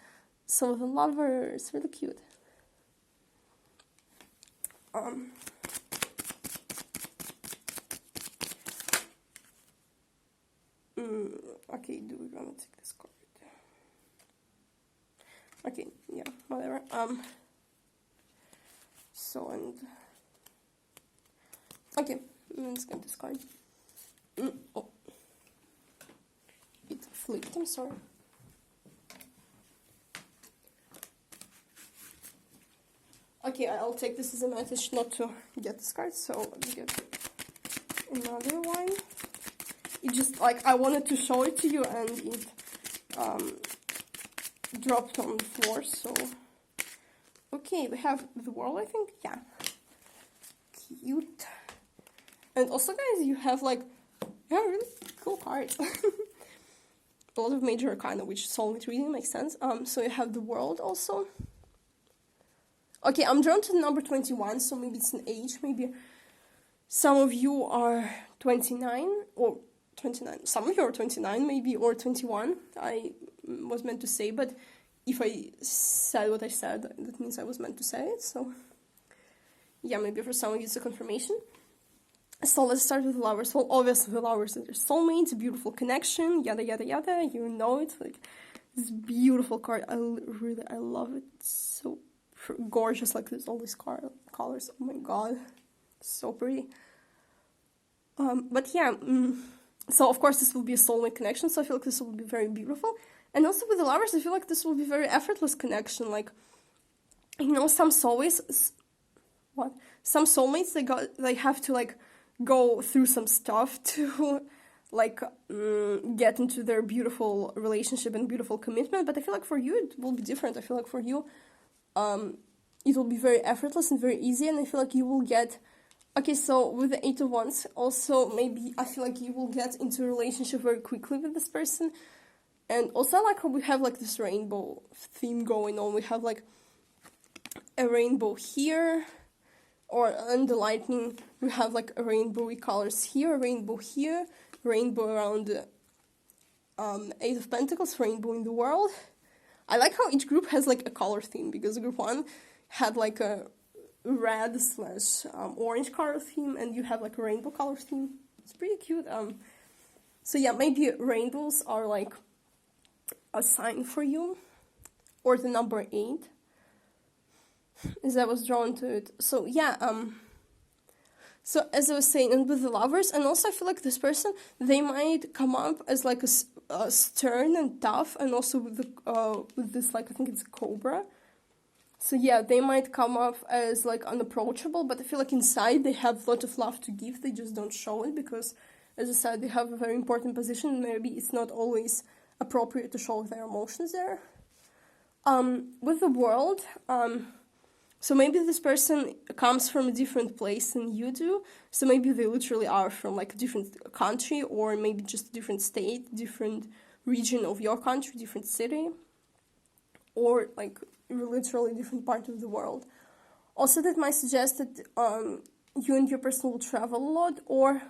So the lovers, really cute. Okay, do we want to take this card? Okay, yeah, whatever. So, and okay, let's get this card. Oh, it flipped, I'm sorry. Okay, I'll take this as a message not to get this card, so let's get another one. It just, like, I wanted to show it to you, and it dropped on the floor, so... Okay, we have the world, I think, yeah. Cute. And also, guys, you have, like, really cool cards. A lot of major arcana, which soulmate reading makes sense. So you have the world also. Okay, I'm drawn to the number 21, so maybe it's an age. Maybe some of you are 29, or 29. Some of you are 29, maybe, or 21. I was meant to say, but if I said what I said, that means I was meant to say it. So, yeah, maybe for some of you it's a confirmation. So let's start with the lovers. Well, obviously the lovers are soulmates, beautiful connection, yada yada yada. You know it, like this beautiful card. I love it. It's so gorgeous, like there's all these colors. Oh my god, so pretty. But yeah, so of course this will be a soulmate connection. So I feel like this will be very beautiful. And also with the lovers, I feel like this will be very effortless connection. Like, you know, some soulmates, they have to like go through some stuff to like get into their beautiful relationship and beautiful commitment. But I feel like for you it will be different. I feel like for you it will be very effortless and very easy, and I feel like you will get... Okay, so with the 8 of Wands, also maybe I feel like you will get into a relationship very quickly with this person. And also I like how we have like this rainbow theme going on. We have like a rainbow here, or under lightning we have like a rainbowy colors here, a rainbow here, rainbow around the 8 of Pentacles, rainbow in the world. I like how each group has like a color theme, because group 1 had like a red / orange color theme, and you have like a rainbow color theme. It's pretty cute. So yeah, maybe rainbows are like a sign for you, or the number 8, as I was drawn to it. So yeah, So as I was saying, and with the lovers, and also I feel like this person, they might come up as like a stern and tough, and also with this, like, I think it's a cobra. So yeah, they might come off as like unapproachable, but I feel like inside they have a lot of love to give. They just don't show it because, as I said, they have a very important position. Maybe it's not always appropriate to show their emotions there. With the world, so maybe this person comes from a different place than you do. So maybe they literally are from like a different country, or maybe just a different state, different region of your country, different city, or like literally different part of the world. Also, that might suggest that you and your person will travel a lot, or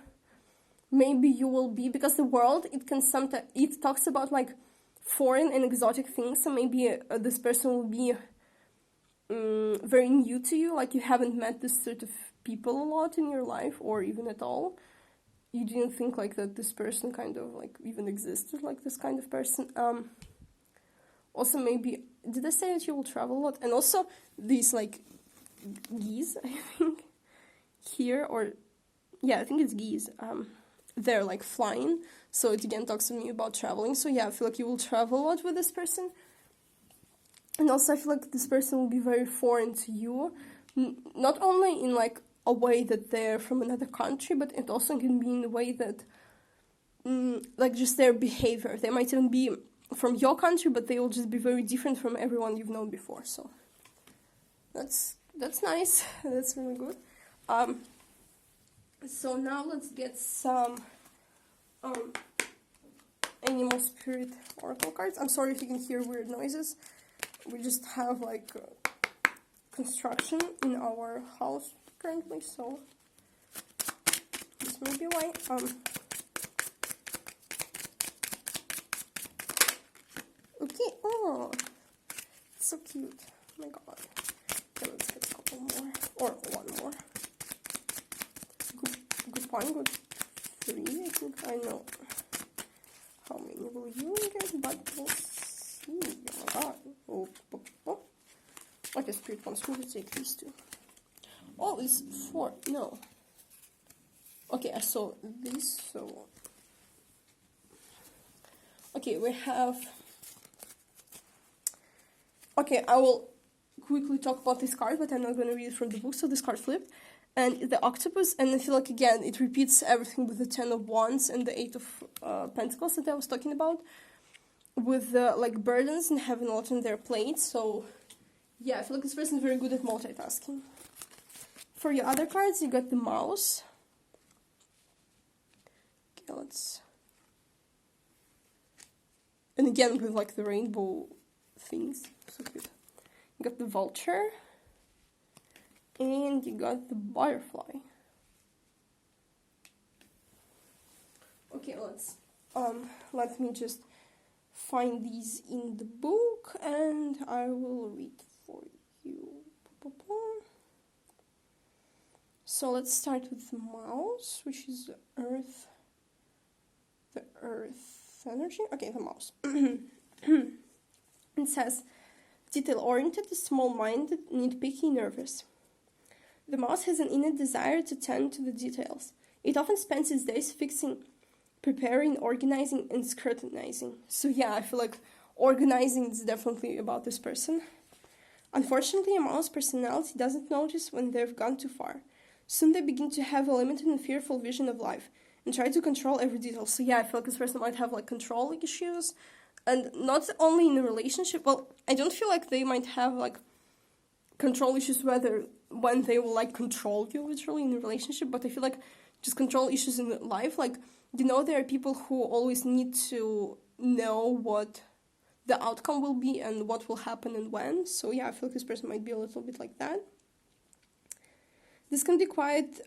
maybe you will be, because the world, it talks about like foreign and exotic things, so maybe this person will be very new to you, like you haven't met this sort of people a lot in your life, or even at all. You didn't think like that this person kind of like even existed, like this kind of person. Also, maybe, did I say that you will travel a lot? And also, these, like, geese, I think, here, or, yeah, I think it's geese, they're, like, flying, so it again talks to me about traveling. So, yeah, I feel like you will travel a lot with this person. And also, I feel like this person will be very foreign to you, not only in, like, a way that they're from another country, but it also can be in a way that, like, just their behavior. They might even be from your country, but they will just be very different from everyone you've known before. So that's nice. That's really good. So now let's get some animal spirit oracle cards. I'm sorry if you can hear weird noises. We just have like construction in our house currently, so this may be why. Okay, oh, it's so cute. Oh my god. Okay, let's get a couple more. Or one more. Good one, good three, I think. I know how many will you get, but we'll see. Oh my god. Oh. Okay, Spirit wants me to take these two. Oh, it's 4. No. Okay, I saw this, so. Okay, we have. Okay, I will quickly talk about this card, but I'm not going to read it from the book. So this card flipped, and the octopus, and I feel like, again, it repeats everything with the 10 of Wands and the 8 of Pentacles that I was talking about, with like burdens and having a lot on their plate. So yeah, I feel like this person is very good at multitasking. For your other cards, you got the mouse. Okay, let's... And again, with like the rainbow things. So cute. You got the vulture. And you got the butterfly. Okay, let me just find these in the book and I will read for you. So let's start with the mouse, which is the earth energy. Okay, the mouse. It says, detail-oriented, small-minded, nitpicky, nervous. The mouse has an innate desire to tend to the details. It often spends its days fixing, preparing, organizing, and scrutinizing. So yeah, I feel like organizing is definitely about this person. Unfortunately, a mouse personality doesn't notice when they've gone too far. Soon they begin to have a limited and fearful vision of life and try to control every detail. So yeah, I feel like this person might have like control issues. And not only in a relationship, well, I don't feel like they might have like control issues when they will like control you literally in a relationship, but I feel like just control issues in life, like, you know, there are people who always need to know what the outcome will be and what will happen and when. So yeah, I feel like this person might be a little bit like that. This can be quite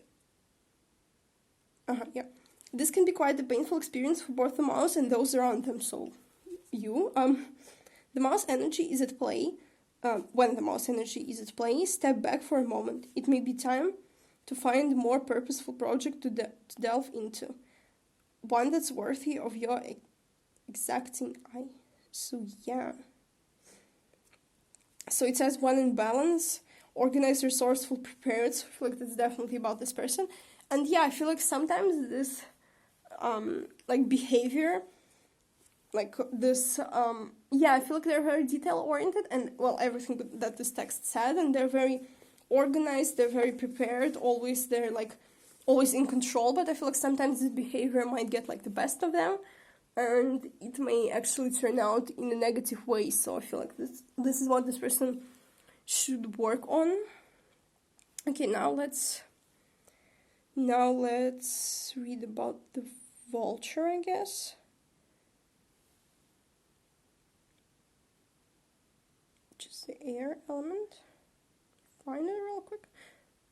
a painful experience for both the mouse and those around them. So the mouse energy is at play. When the mouse energy is at play, step back for a moment. It may be time to find a more purposeful project to delve into. One that's worthy of your exacting eye. So yeah. So it says, when in balance, organized, resourceful, prepared. So I feel like that's definitely about this person. And yeah, I feel like sometimes this like behavior, like this yeah, I feel like they're very detail oriented, and well, everything that this text said, and they're very organized, they're very prepared, always they're like always in control. But I feel like sometimes this behavior might get like the best of them, and it may actually turn out in a negative way. So I feel like this is what this person should work on. Okay, now let's read about the vulture, I guess. Just the air element. Find it real quick.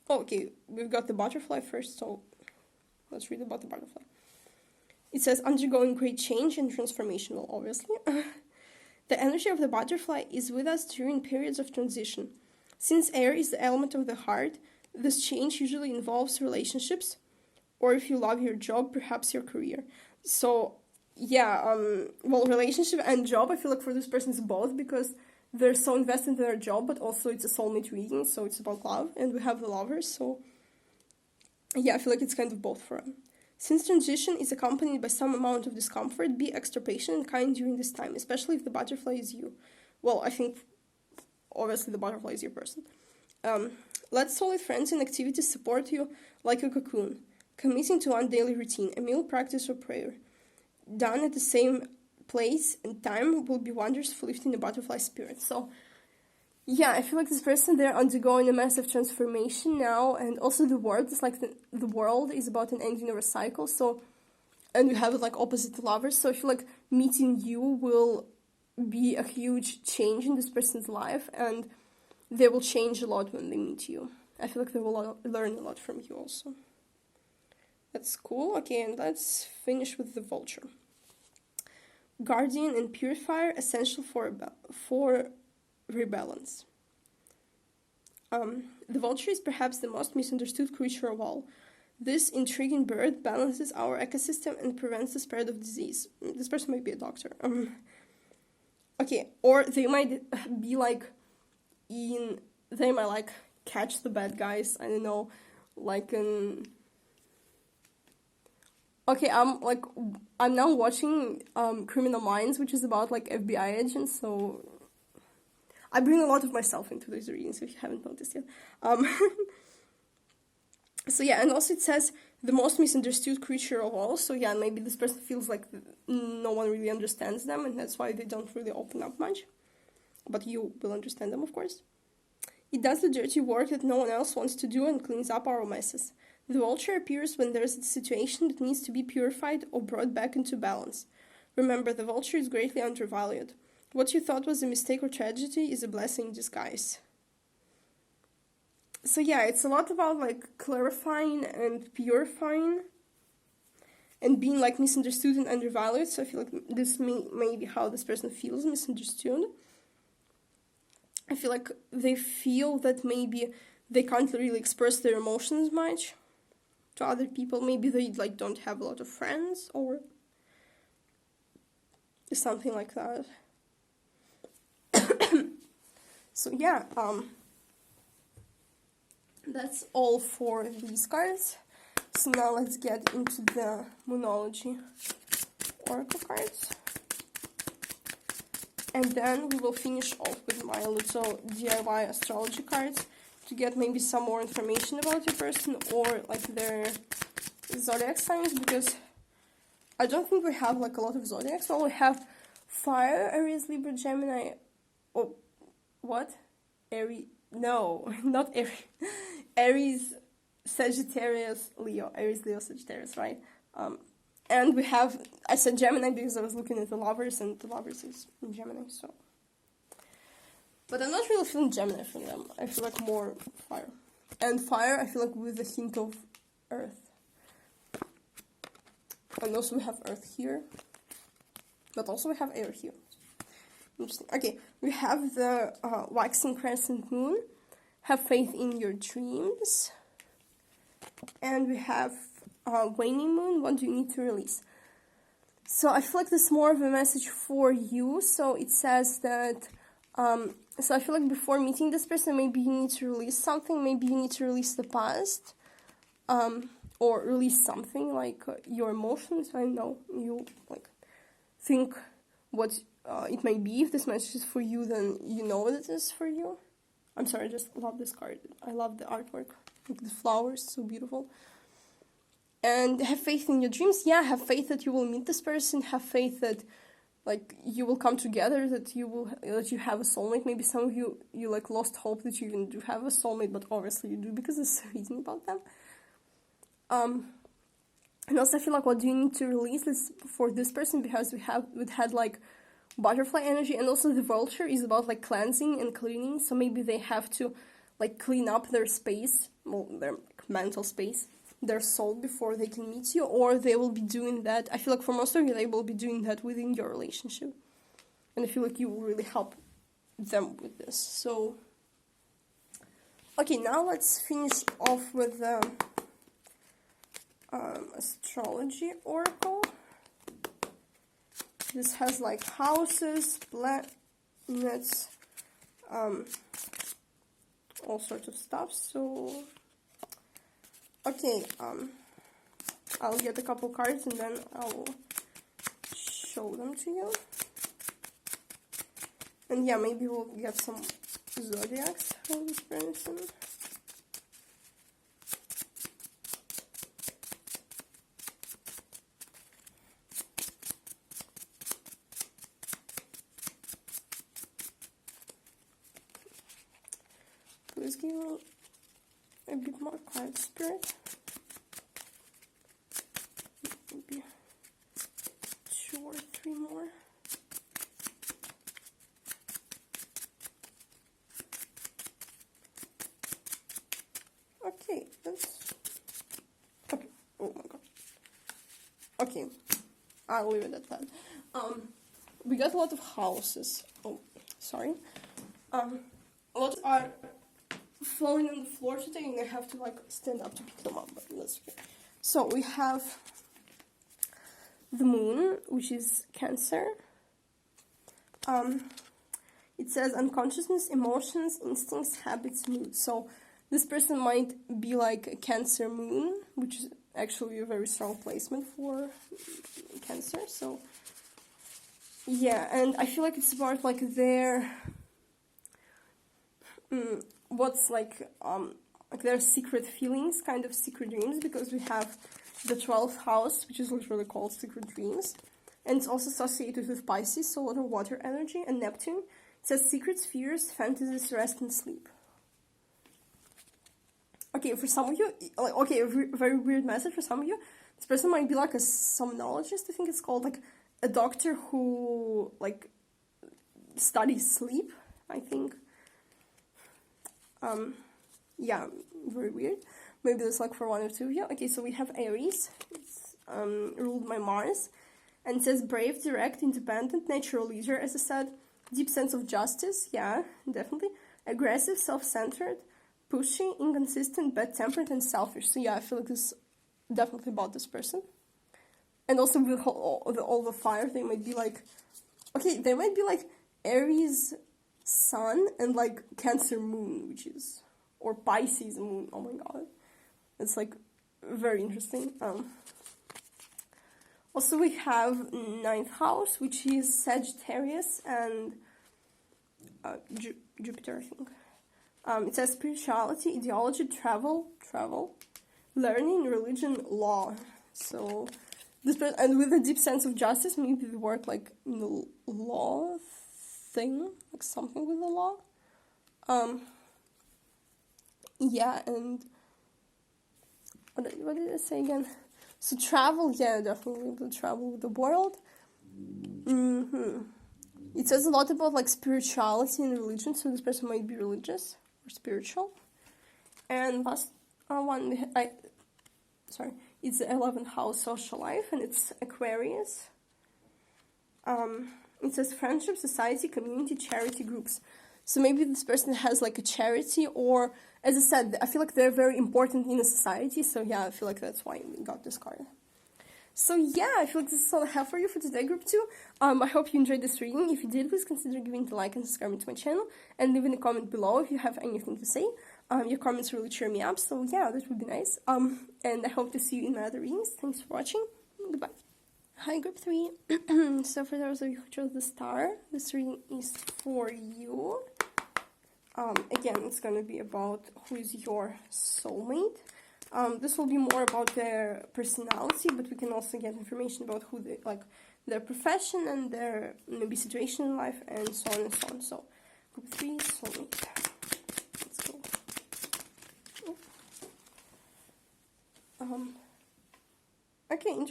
Oh, okay, we've got the butterfly first, so let's read about the butterfly. It says, undergoing great change and transformation. Well, obviously. The energy of the butterfly is with us during periods of transition. Since air is the element of the heart, this change usually involves relationships, or if you love your job, perhaps your career. So, yeah, well, relationship and job, I feel like for this person it's both, because they're so invested in their job, but also it's a soulmate reading, so it's about love, and we have the lovers, so yeah, I feel like it's kind of both for them. Since transition is accompanied by some amount of discomfort, be extra patient and kind during this time, especially if the butterfly is you. Well, I think, obviously, the butterfly is your person. Let solid friends and activities support you like a cocoon. Committing to one daily routine, a meal, practice, or prayer, done at the same place and time, will be wonders for lifting the butterfly spirit. So, yeah, I feel like this person, they're undergoing a massive transformation now, and also the world is like the world is about an ending of a cycle. So, and you have like opposite lovers. So I feel like meeting you will be a huge change in this person's life, and they will change a lot when they meet you. I feel like they will learn a lot from you also. That's cool. Okay, and let's finish with the vulture. Guardian and purifier, essential for rebalance. The vulture is perhaps the most misunderstood creature of all. This intriguing bird balances our ecosystem and prevents the spread of disease. This person might be a doctor. Okay, or they might be like they might like catch the bad guys. I don't know, like an. Okay, I'm now watching Criminal Minds, which is about like FBI agents, so I bring a lot of myself into these readings if you haven't noticed yet. So yeah, and also it says the most misunderstood creature of all, so yeah, maybe this person feels like no one really understands them, and that's why they don't really open up much. But you will understand them, of course. It does the dirty work that no one else wants to do and cleans up our messes. The vulture appears when there is a situation that needs to be purified or brought back into balance. Remember, the vulture is greatly undervalued. What you thought was a mistake or tragedy is a blessing in disguise. So yeah, it's a lot about like clarifying and purifying and being like misunderstood and undervalued. So I feel like this may be how this person feels misunderstood. I feel like they feel that maybe they can't really express their emotions much to other people. Maybe they like don't have a lot of friends or something like that. So yeah, that's all for these cards. So now let's get into the Moonology Oracle cards. And then we will finish off with my little DIY astrology cards to get maybe some more information about your person or like their zodiac signs, because I don't think we have like a lot of zodiacs. Well, we have Fire, Aries, Libra, Gemini. Oh, what? Aries? No, not Aries. Aries, Sagittarius, Leo. Aries, Leo, Sagittarius, right? And we have, I said Gemini because I was looking at the lovers, and the lovers is in Gemini, so. But I'm not really feeling Gemini from them. I feel like more fire. And fire, I feel like with a hint of earth. And also we have earth here. But also we have air here. Interesting. Okay, we have the waxing crescent moon. Have faith in your dreams. And we have waning moon. What do you need to release? So I feel like this is more of a message for you. So it says that So I feel like before meeting this person, maybe you need to release something. Maybe you need to release the past, or release something like your emotions. I know you like think what it may be. If this message is for you, then you know that it is for you. I'm sorry, I just love this card. I love the artwork, like the flowers, so beautiful. And have faith in your dreams. Yeah, have faith that you will meet this person. Have faith that like you will come together, that you have a soulmate. Maybe some of you like lost hope that you even do have a soulmate, but obviously you do because it's reading about them. And also I feel like what do you need to release is for this person, because we had like butterfly energy, and also the vulture is about like cleansing and cleaning. So maybe they have to like clean up their space, well, their like, mental space, their soul, before they can meet you, or they will be doing that. I feel like for most of you, they will be doing that within your relationship, and I feel like you will really help them with this. So, okay, now let's finish off with the astrology oracle. This has like houses, planets, all sorts of stuff. So, okay, I'll get a couple cards and then I'll show them to you. And yeah, maybe we'll get some zodiacs from this person. Please give me a bit more card, Spirit. Maybe 2 or 3 more. Okay, that's... Okay, oh my god. Okay, I'll leave it at that. We got a lot of houses. Oh, sorry. A lot are falling on the floor today, and I have to like stand up to pick them up, but that's okay. So we have the moon, which is Cancer. It says unconsciousness, emotions, instincts, habits, moods. So this person might be like a Cancer moon, which is actually a very strong placement for Cancer. So yeah, and I feel like it's about like their what's like their secret feelings, kind of secret dreams, because we have the 12th house, which is literally called secret dreams, and it's also associated with Pisces, so a lot of water energy, and Neptune. It says secrets, fears, fantasies, rest and sleep. Okay, for some of you, like, okay, a very weird message for some of you. This person might be like a somnologist, I think it's called, like a doctor who like studies sleep, I think. Yeah, very weird. Maybe that's like for 1 or 2 of you. Okay, so we have Aries. It's ruled by Mars. And it says brave, direct, independent, natural leader, as I said. Deep sense of justice, yeah, definitely. Aggressive, self-centered, pushy, inconsistent, bad-tempered, and selfish. So yeah, I feel like this is definitely about this person. And also with all the fire, they might be like... Okay, they might be like Aries sun and like Cancer moon, which is... Or Pisces moon, oh my god. It's like very interesting. Also we have 9th house, which is Sagittarius and Jupiter, I think. It says spirituality, ideology, travel, learning, religion, law. So this person, and with a deep sense of justice, maybe they work like in the law thing, like something with the law. Yeah, and what did I say again? So travel, yeah, definitely the travel with the world. It says a lot about like spirituality and religion, so this person might be religious or spiritual. And last one, it's the 11th house, social life, and it's Aquarius. It says friendship, society, community, charity, groups. So maybe this person has like a charity, or as I said, I feel like they're very important in a society. So yeah, I feel like that's why we got this card. So yeah, I feel like this is all I have for you for today, group 2. I hope you enjoyed this reading. If you did, please consider giving it a like and subscribing to my channel, and leaving a comment below if you have anything to say. Your comments really cheer me up, so yeah, that would be nice. And I hope to see you in my other readings. Thanks for watching. Goodbye. Hi, group 3. So for those of you who chose the star, this reading is for you. Again, it's gonna be about who is your soulmate. This will be more about their personality, but we can also get information about who they, like, their profession and their maybe situation in life, and so on and so on. So, group 3, soulmate. Let's go. Okay,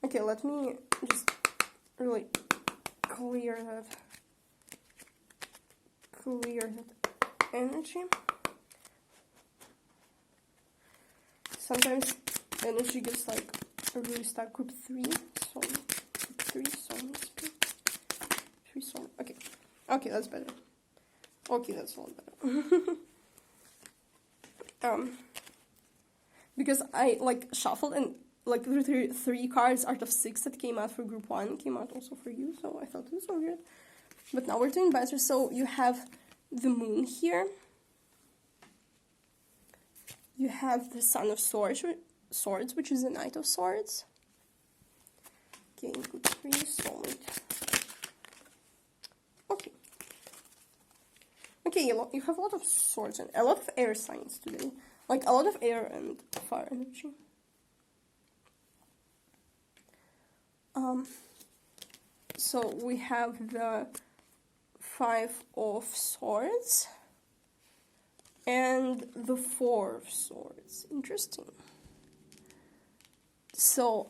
Okay, let me just really clear that energy. Sometimes energy gets like really stuck. Group 3, so group 3, so 3, so okay. Okay, that's better. Okay, that's a lot better. Because I like shuffled and like three cards out of 6 that came out for group 1 came out also for you, so I thought it was so weird. But now we're doing better. So you have the moon here. You have the Son of Swords, which is the Knight of Swords. Okay, group 3, soulmate. Okay. Okay, you have a lot of swords and a lot of air signs today. Like a lot of air and fire energy. So we have the 5 of Swords and the 4 of Swords. Interesting. So,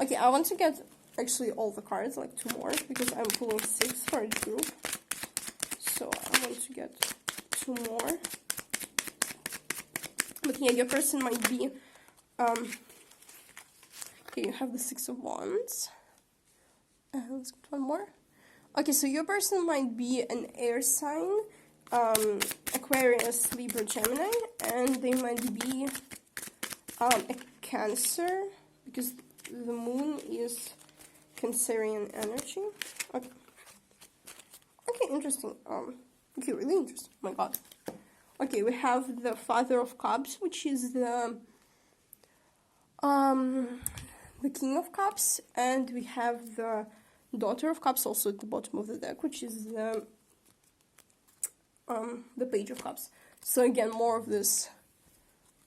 okay, I want to get actually all the cards, like 2 more, because I'm pulling 6 for each group. So I want to get 2 more. But yeah, your person might be, okay, you have the 6 of Wands. Let's get 1 more. Okay, so your person might be an air sign, Aquarius, Libra, Gemini, and they might be a Cancer, because the moon is Cancerian energy. Okay. Okay, interesting. Okay, really interesting. Oh my god. Okay, we have the Father of Cups, which is the King of Cups, and we have the Daughter of Cups also at the bottom of the deck, which is the Page of Cups. So again, more of this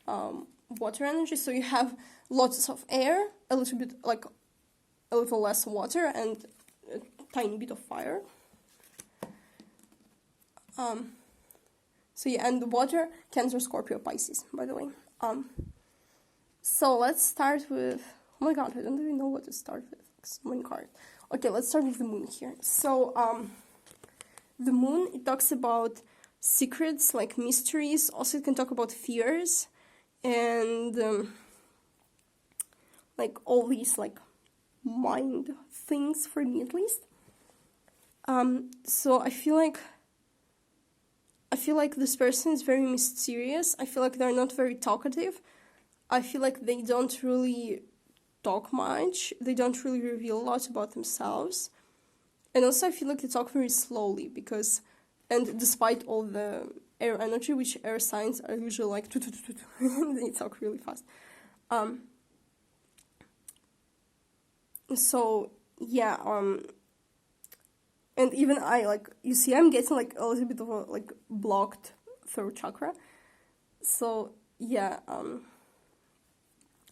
water energy. So you have lots of air, a little bit, like a little less water, and a tiny bit of fire. So yeah, and the water, Cancer, Scorpio, Pisces, by the way. So let's start with, oh my god, I don't even know what to start with. So many cards. Okay, let's start with the moon here. So, the moon, it talks about secrets, like mysteries. Also, it can talk about fears and, like, all these, like, mind things, for me at least. So I feel like this person is very mysterious. I feel like they're not very talkative. I feel like they don't really talk much. They don't really reveal a lot about themselves. And also I feel like they talk very slowly because, and despite all the air energy, which air signs are usually like, they talk really fast. So, yeah, and even I, like, you see, I'm getting, like, a little bit of a, like, blocked throat chakra. So, yeah, I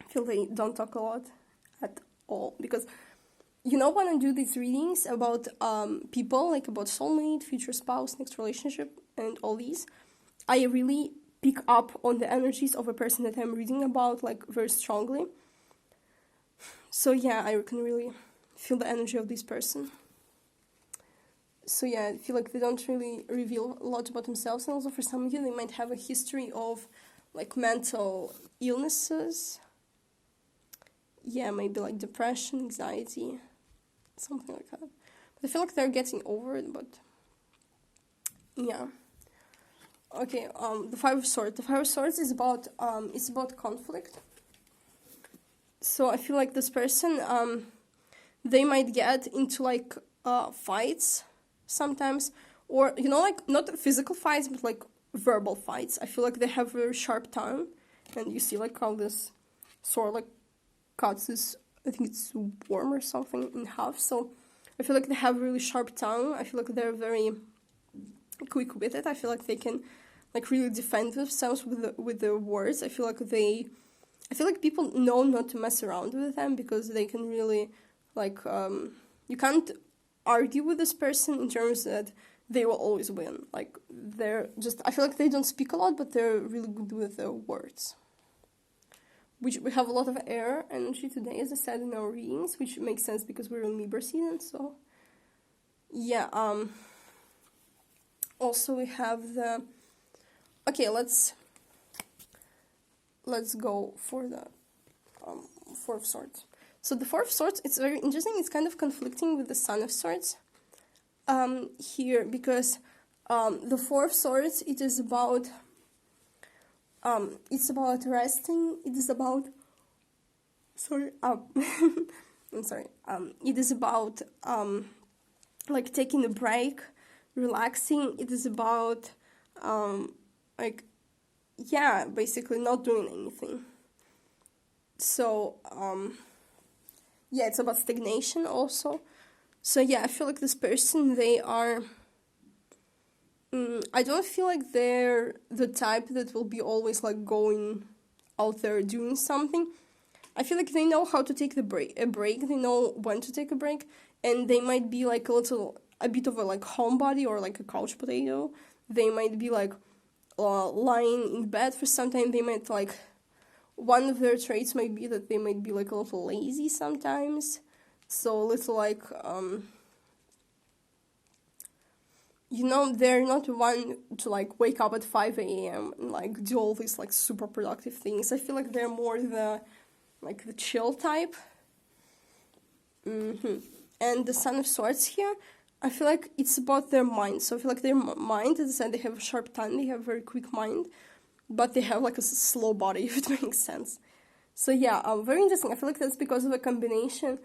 feel they don't talk a lot at all. Because, you know, when I do these readings about people, like, about soulmate, future spouse, next relationship, and all these, I really pick up on the energies of a person that I'm reading about, like, very strongly. So, yeah, I can really feel the energy of this person. So yeah, I feel like they don't really reveal a lot about themselves, and also for some of you, they might have a history of, like, mental illnesses. Yeah, maybe, like, depression, anxiety, something like that. But I feel like they're getting over it, but yeah. Okay, the Five of Swords. The Five of Swords is about it's about conflict. So I feel like this person they might get into like fights sometimes, or you know, like not physical fights but like verbal fights. I feel like they have a very sharp tongue, and you see like how this sword like cuts this, I think it's worm or something, in half. So I feel like they have a really sharp tongue. I feel like they're very quick with it. I feel like they can like really defend themselves with the words. I feel like people know not to mess around with them, because they can really like you can't argue with this person in terms that they will always win. Like they're just, I feel like they don't speak a lot, but they're really good with their words. Which we have a lot of air energy today, as I said in our readings, which makes sense because we're in Libra season. So yeah, also we have the, okay, let's go for the Four of Swords. So the Four of Swords, it's very interesting. It's kind of conflicting with the Son of Swords here, because the Four of Swords, it is about it's about resting. It is about I'm sorry. It is about like taking a break, relaxing. It is about like, yeah, basically not doing anything. So yeah, it's about stagnation also. So yeah, I feel like this person, they are I don't feel like they're the type that will be always like going out there doing something. I feel like they know how to take a break. They know when to take a break, and they might be like a bit of a like homebody or like a couch potato. They might be like lying in bed for some time. They might like, one of their traits might be that they might be like a little lazy sometimes. So a little like you know, they're not one to like wake up at 5 a.m. and like do all these like super productive things. I feel like they're more the chill type. And the Son of Swords here, I feel like it's about their mind. So I feel like their mind, as I said, they have a sharp tongue, they have a very quick mind, but they have like a slow body, if it makes sense. So yeah, very interesting. I feel like that's because of a combination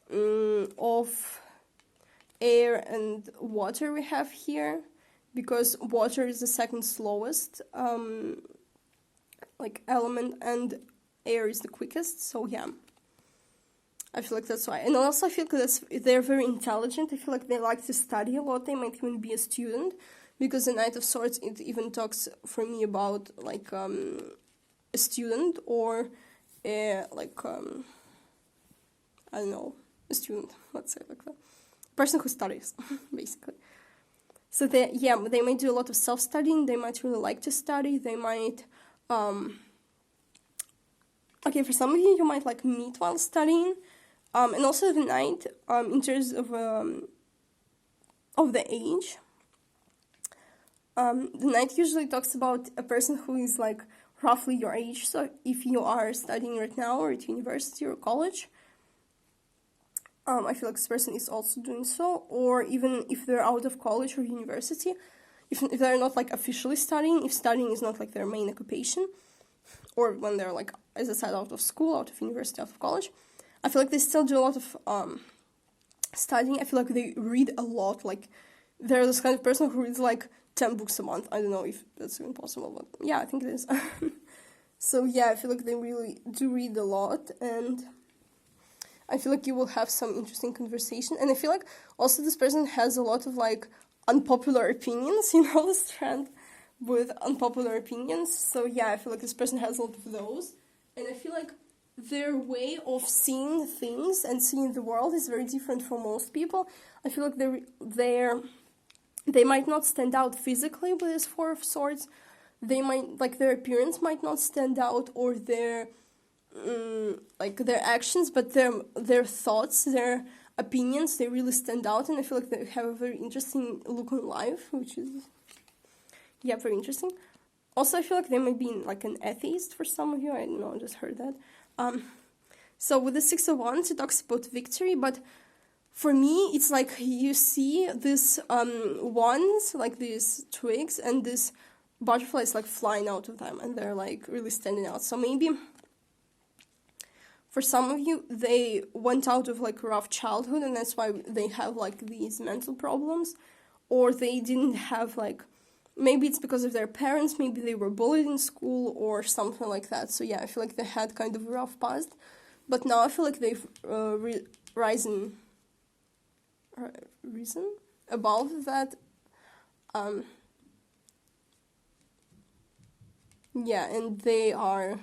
of air and water we have here, because water is the second slowest like element, and air is the quickest. So yeah, I feel like that's why. And also I feel like they're very intelligent. I feel like they like to study a lot. They might even be a student, because the Knight of Swords, it even talks for me about like a student, or like I don't know, a student, let's say like that. Person who studies, basically. So they might do a lot of self-studying. They might really like to study. They might okay, for some of you might like meet while studying, and also the Knight, in terms of the age, the Knight usually talks about a person who is like roughly your age. So if you are studying right now, or at university or college, I feel like this person is also doing so. Or even if they're out of college or university, if they're not like officially studying, if studying is not like their main occupation, or when they're like, as I said, out of school, out of university, out of college, I feel like they still do a lot of studying. I feel like they read a lot. Like they're this kind of person who reads like 10 books a month. I don't know if that's even possible, but yeah, I think it is. So yeah, I feel like they really do read a lot, and I feel like you will have some interesting conversation. And I feel like also this person has a lot of like unpopular opinions, you know, this trend with unpopular opinions. So yeah, I feel like this person has a lot of those. And I feel like their way of seeing things and seeing the world is very different from most people. I feel like they might not stand out physically with this Four of Swords. They might, like, their appearance might not stand out, or their actions, but their thoughts, their opinions, they really stand out, and I feel like they have a very interesting look on life, which is, yeah, very interesting. Also, I feel like they might be like an atheist for some of you. I don't know, I just heard that. So with the Six of Wands, it talks about victory, but for me, it's like you see this wands, like these twigs, and this butterflies like flying out of them, and they're like really standing out. So maybe for some of you, they went out of like a rough childhood, and that's why they have like these mental problems, or they didn't have like, maybe it's because of their parents, maybe they were bullied in school or something like that. So yeah, I feel like they had kind of a rough past, but now I feel like they've risen above that. Yeah, and they are,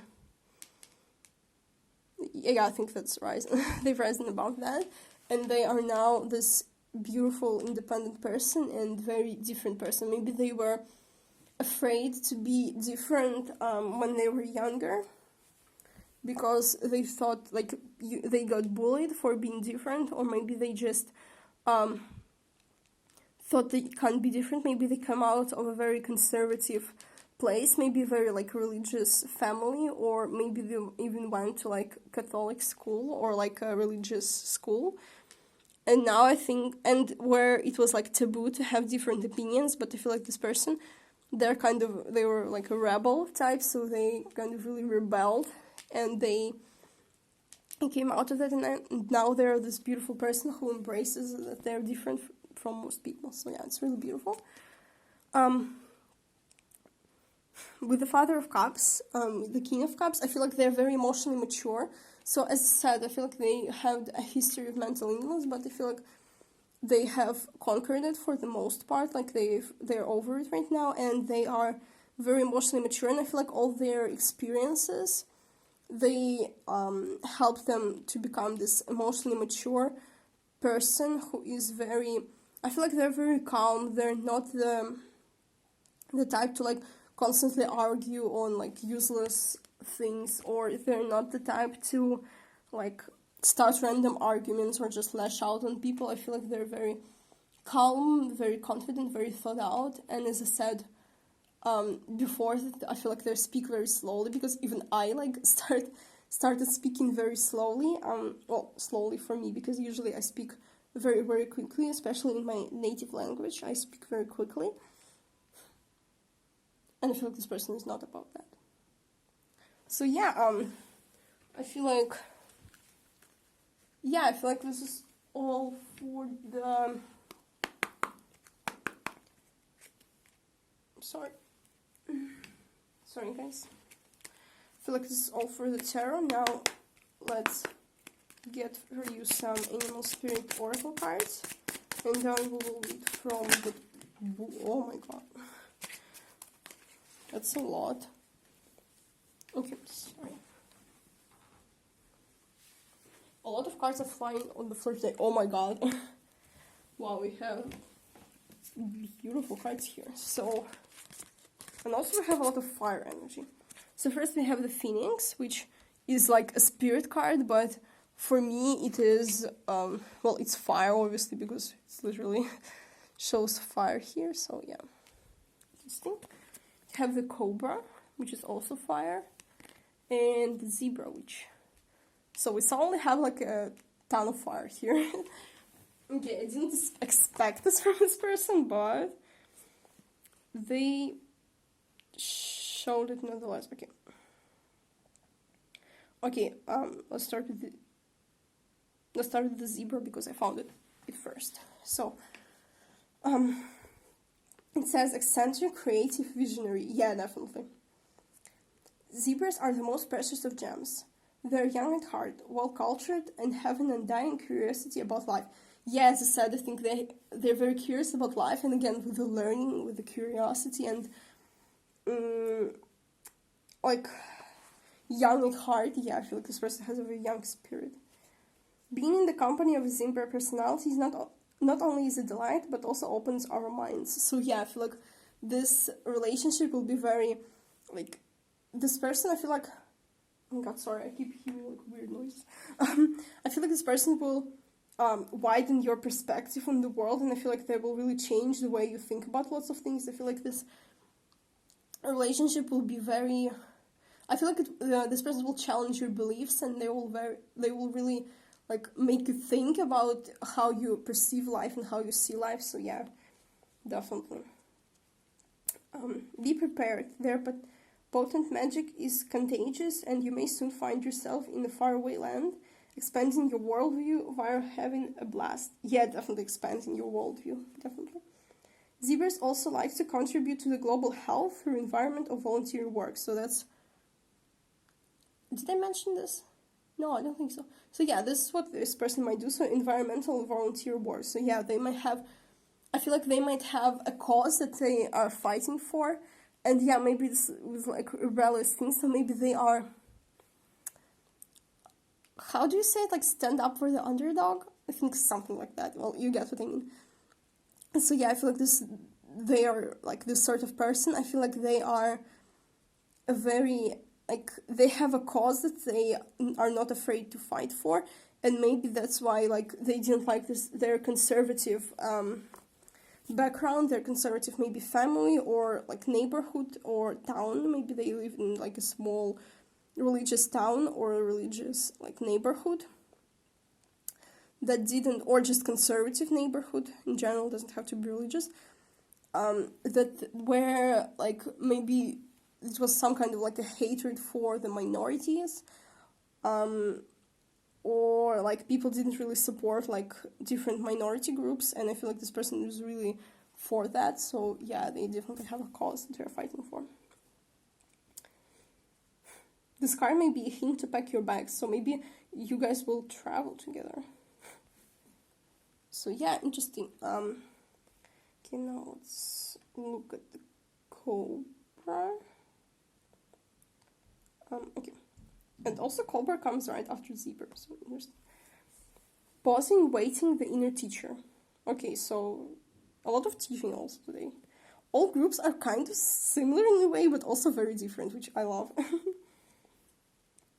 yeah, I think that's rising. They've risen above that, and they are now this beautiful, independent person and very different person. Maybe they were afraid to be different when they were younger, because they thought like they got bullied for being different, or maybe they just thought they can't be different. Maybe they come out of a very conservative place, maybe a very like religious family, or maybe they even went to like Catholic school or like a religious school. And now I think, and where it was like taboo to have different opinions, but I feel like this person, they were like a rebel type, so they kind of really rebelled, and they came out of that, and now they're this beautiful person who embraces that they're different from most people. So yeah, it's really beautiful. With the Father of Cups, the King of Cups, I feel like they're very emotionally mature. So as I said, I feel like they have a history of mental illness, but I feel like they have conquered it for the most part. Like they're over it right now, and they are very emotionally mature. And I feel like all their experiences, they help them to become this emotionally mature person who is very, I feel like they're very calm. They're not the type to like constantly argue on like useless things, or they're not the type to like start random arguments or just lash out on people. I feel like they're very calm, very confident, very thought out. And as I said before, I feel like they speak very slowly, because even I like started speaking very slowly. Well, slowly for me, because usually I speak very, very quickly, especially in my native language. I speak very quickly. And I feel like this person is not about that. So yeah, I feel like this is all for the, sorry guys. I feel like this is all for the tarot. Now let's get for you some Animal Spirit Oracle cards, and then we will read from the, oh my god, that's a lot. Okay, sorry. A lot of cards are flying on the floor today. Oh my god. Wow, we have beautiful cards here. So, and also we have a lot of fire energy. So first we have the Phoenix, which is like a spirit card, but for me it is, well, it's fire obviously, because it's literally shows fire here. So yeah, interesting. We have the Cobra, which is also fire, and the Zebra, which, so we suddenly have like a ton of fire here. Okay, I didn't expect this from this person, but they showed it nonetheless. Okay, let's start with the Zebra, because I found it first. So it says eccentric, creative, visionary. Yeah, definitely. Zebras are the most precious of gems. They're young at heart, well-cultured, and have an undying curiosity about life. Yeah, as I said, I think they're very curious about life, and again, with the learning, with the curiosity, and like young at heart. Yeah, I feel like this person has a very young spirit. Being in the company of a Zebra personality is not only is a delight, but also opens our minds. So yeah, I feel like this relationship will be very, like, this person, I feel like, oh my god, sorry, I keep hearing like weird noises. I feel like this person will widen your perspective on the world, and I feel like they will really change the way you think about lots of things. I feel like this relationship will be very, I feel like this person will challenge your beliefs, and they will really like make you think about how you perceive life and how you see life. So yeah, definitely. Be prepared. Their potent magic is contagious, and you may soon find yourself in a faraway land, expanding your worldview while having a blast. Yeah, definitely expanding your worldview, definitely. Zebras also like to contribute to the global health through environment or volunteer work. So that's... Did I mention this? No, I don't think so. So yeah, this is what this person might do. So environmental volunteer work. So yeah, they might have... I feel like they might have a cause that they are fighting for. And yeah, maybe this was like rebellious things. So maybe they are... How do you say it? Like stand up for the underdog? I think something like that. Well, you get what I mean. So yeah, I feel like they are like this sort of person. I feel like they are a very, like, they have a cause that they are not afraid to fight for, and maybe that's why, like, they didn't like their conservative background, their conservative maybe family, or like neighborhood or town. Maybe they live in like a small religious town or a religious like neighborhood that didn't, or just conservative neighborhood in general, doesn't have to be religious, that where like maybe it was some kind of like a hatred for the minorities, or like people didn't really support like different minority groups, and I feel like this person was really for that. So yeah, they definitely have a cause that they're fighting for. This card may be a hint to pack your bags, so maybe you guys will travel together. So yeah, interesting. Okay, now let's look at the Cobra. Okay. And also Cobra comes right after Zebra, so interesting. Pausing, waiting, the inner teacher. Okay, so a lot of teaching also today. All groups are kind of similar in a way, but also very different, which I love.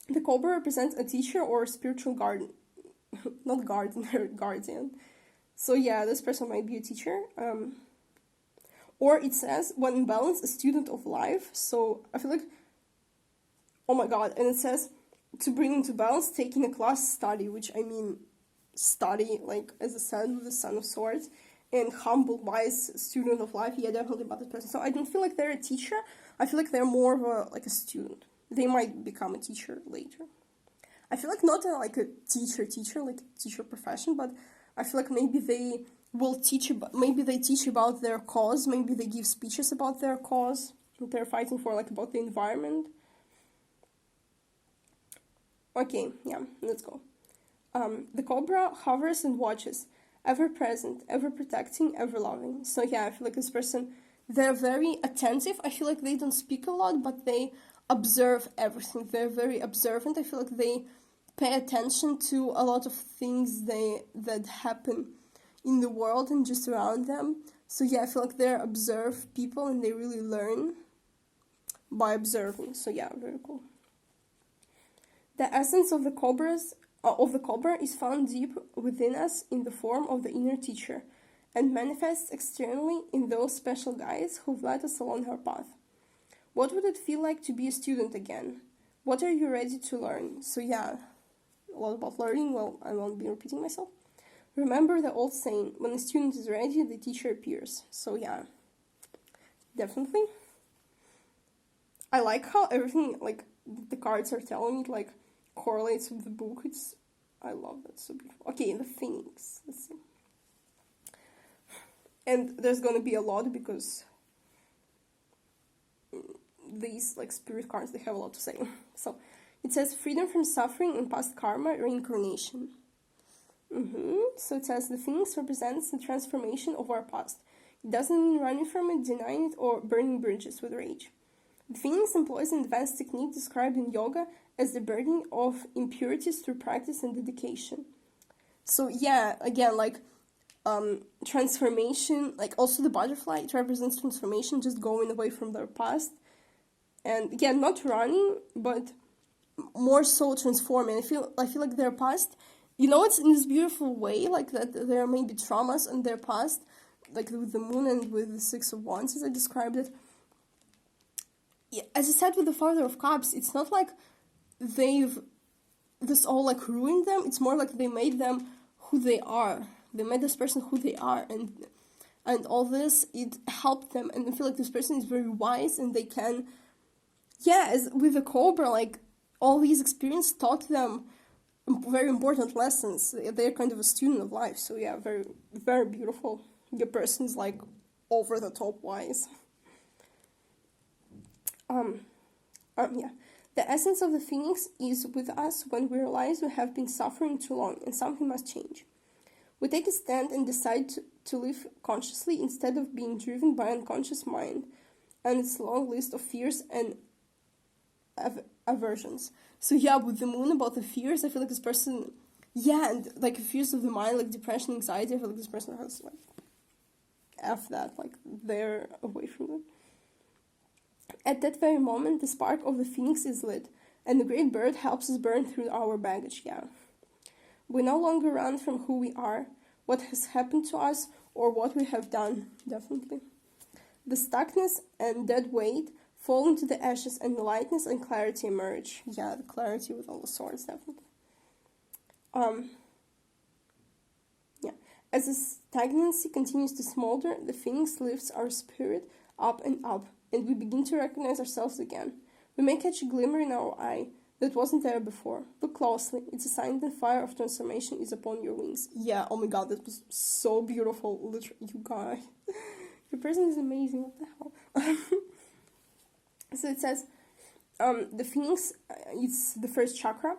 The Cobra represents a teacher or a spiritual guardian. Not gardener, guardian. So yeah, this person might be a teacher. Or it says, when in balance, a student of life. So I feel like, oh my god, and it says, to bring into balance, taking a class, study, which I mean, study, like, as I said, with the Son of Swords, and humble, wise student of life. Yeah, definitely about this person. So I don't feel like they're a teacher. I feel like they're more of a, like, a student. They might become a teacher later. I feel like not like a teacher, like a teacher profession, but I feel like maybe they will teach about, maybe they teach about their cause, maybe they give speeches about their cause, that they're fighting for, like about the environment. Okay, yeah, let's go. The Cobra hovers and watches, ever present, ever protecting, ever loving. So yeah, I feel like this person, they're very attentive. I feel like they don't speak a lot, but they observe everything. They're very observant. I feel like they pay attention to a lot of things that happen in the world and just around them. So yeah, I feel like they observe people and they really learn by observing. So yeah, very cool. The essence of the Cobra is found deep within us in the form of the inner teacher, and manifests externally in those special guides who've led us along her path. What would it feel like to be a student again? What are you ready to learn? So yeah, a lot about learning. Well, I won't be repeating myself. Remember the old saying, when a student is ready, the teacher appears. So yeah, definitely. I like how everything, like, the cards are telling it, like, correlates with the book. I love that, so beautiful. Okay, the Phoenix. Let's see. And there's gonna be a lot because these, like, spirit cards, they have a lot to say. So it says freedom from suffering and past karma, reincarnation. So it says the Phoenix represents the transformation of our past. It doesn't mean running from it, denying it, or burning bridges with rage. The Phoenix employs an advanced technique described in yoga as the burning of impurities through practice and dedication. So yeah, again, like, transformation, like also the butterfly, it represents transformation, just going away from their past. And again, not running, but more so transforming. I feel like their past, you know, it's in this beautiful way, like that there may be traumas in their past, like with the moon and with the Six of Wands, as I described it. Yeah, as I said with the Father of Cups, it's not like this all like ruined them. It's more like they made them who they are. They made this person who they are, and and all this, it helped them, and I feel like this person is very wise, and they can, yeah, as with the Cobra, like, all these experiences taught them very important lessons. They're kind of a student of life, so yeah, very, very beautiful. The person is, like, over the top wise. Yeah. The essence of the Phoenix is with us when we realize we have been suffering too long and something must change. We take a stand and decide to live consciously instead of being driven by unconscious mind and its long list of fears and aversions. So yeah, with the moon about the fears, I feel like this person, yeah, and like fears of the mind, like depression, anxiety, I feel like this person has like F that, like they're away from it. At that very moment, the spark of the Phoenix is lit, and the great bird helps us burn through our baggage, yeah. We no longer run from who we are, what has happened to us, or what we have done, definitely. The stuckness and dead weight fall into the ashes, and the lightness and clarity emerge. Yeah, the clarity with all the swords, definitely. Yeah. As the stagnancy continues to smolder, the Phoenix lifts our spirit up and up, and we begin to recognize ourselves again. We may catch a glimmer in our eye that wasn't there before. Look closely. It's a sign that fire of transformation is upon your wings. Yeah, oh my god, that was so beautiful. Literally, you guys. Your person is amazing. What the hell? So it says, the Phoenix, it's the first chakra.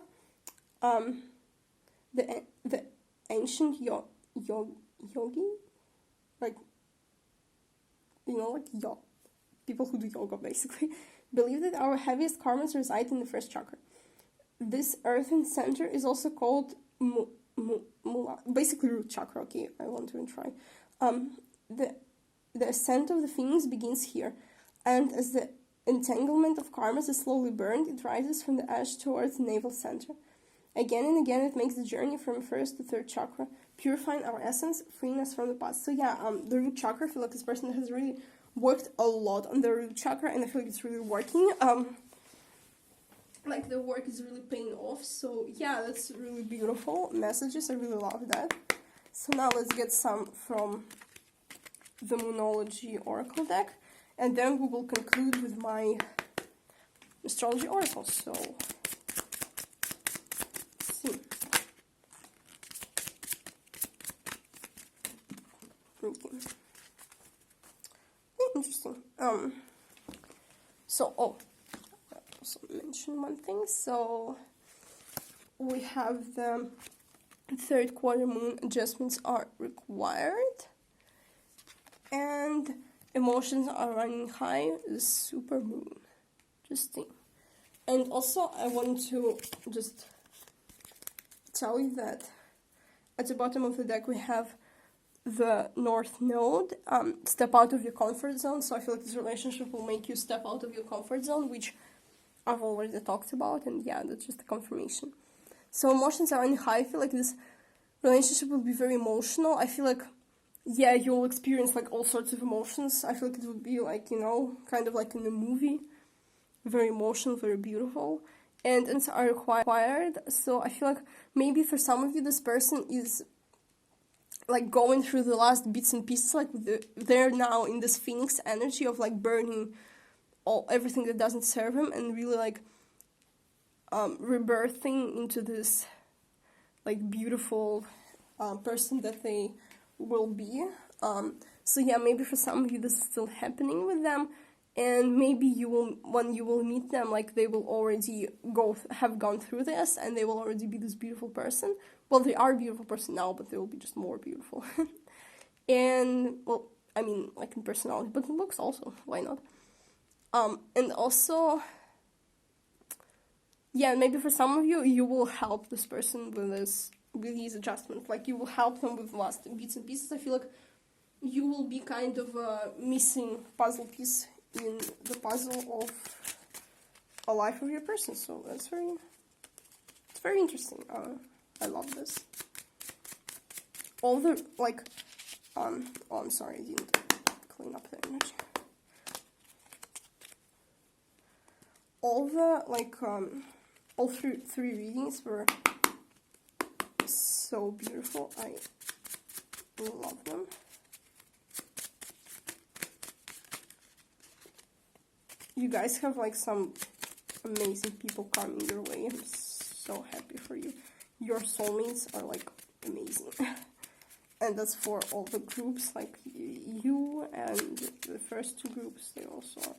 The ancient yogi, like, you know, like people who do yoga, basically, believe that our heaviest karmas reside in the first chakra. This earthen center is also called mula, basically root chakra. Okay, I won't even try. The ascent of the Phoenix begins here, and as the entanglement of karmas is slowly burned, it rises from the ash towards the navel center. Again and again, it makes the journey from first to third chakra, purifying our essence, freeing us from the past. So yeah, the root chakra, I feel like this person has really worked a lot on the root chakra, and I feel like it's really working. Like the work is really paying off. So yeah, that's really beautiful messages. I really love that. So now let's get some from the Moonology Oracle deck, and then we will conclude with my astrology oracle. So let's see. Okay. Interesting. So, I also mention one thing. So, we have the third quarter moon adjustments are required, and emotions are running high, the super moon. Interesting. And also, I want to just tell you that at the bottom of the deck we have the North Node, step out of your comfort zone. So I feel like this relationship will make you step out of your comfort zone, which I've already talked about, and yeah, that's just a confirmation. So emotions are running high. I feel like this relationship will be very emotional. I feel like, yeah, you'll experience like all sorts of emotions. I feel like it will be like, you know, kind of like in a movie, very emotional, very beautiful, and it's are required. So I feel like maybe for some of you this person is like going through the last bits and pieces, like they're now in this Phoenix energy of like burning everything that doesn't serve him, and really like rebirthing into this like beautiful person that they will be. So yeah, maybe for some of you this is still happening with them, and maybe you will, when you will meet them, like they will already have gone through this, and they will already be this beautiful person. Well, they are a beautiful person now, but they will be just more beautiful. And, well, I mean, like in personality, but in looks also, why not? And also, yeah, maybe for some of you, you will help this person with these adjustments. Like, you will help them with last bits and pieces. I feel like you will be kind of a missing puzzle piece in the puzzle of a life of your person. So it's very interesting. I love this. All the, like, oh, I'm sorry, I didn't clean up the energy. All the, like, all three readings were so beautiful. I love them. You guys have like some amazing people coming your way. I'm so happy for you. Your soulmates are like amazing. And that's for all the groups, like you and the first two groups, they also are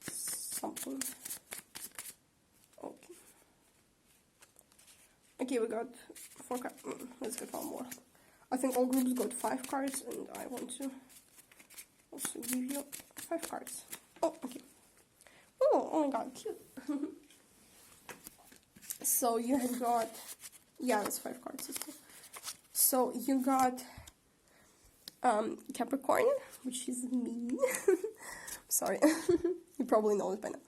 just something. Okay. Okay, we got 4 cards. Let's get one more. I think all groups got 5 cards, and I want to also give you 5 cards. Oh, okay. Oh my god, cute. So you had got, yeah, that's 5 cards. So you got Capricorn, which is me. Sorry, you probably know it by now.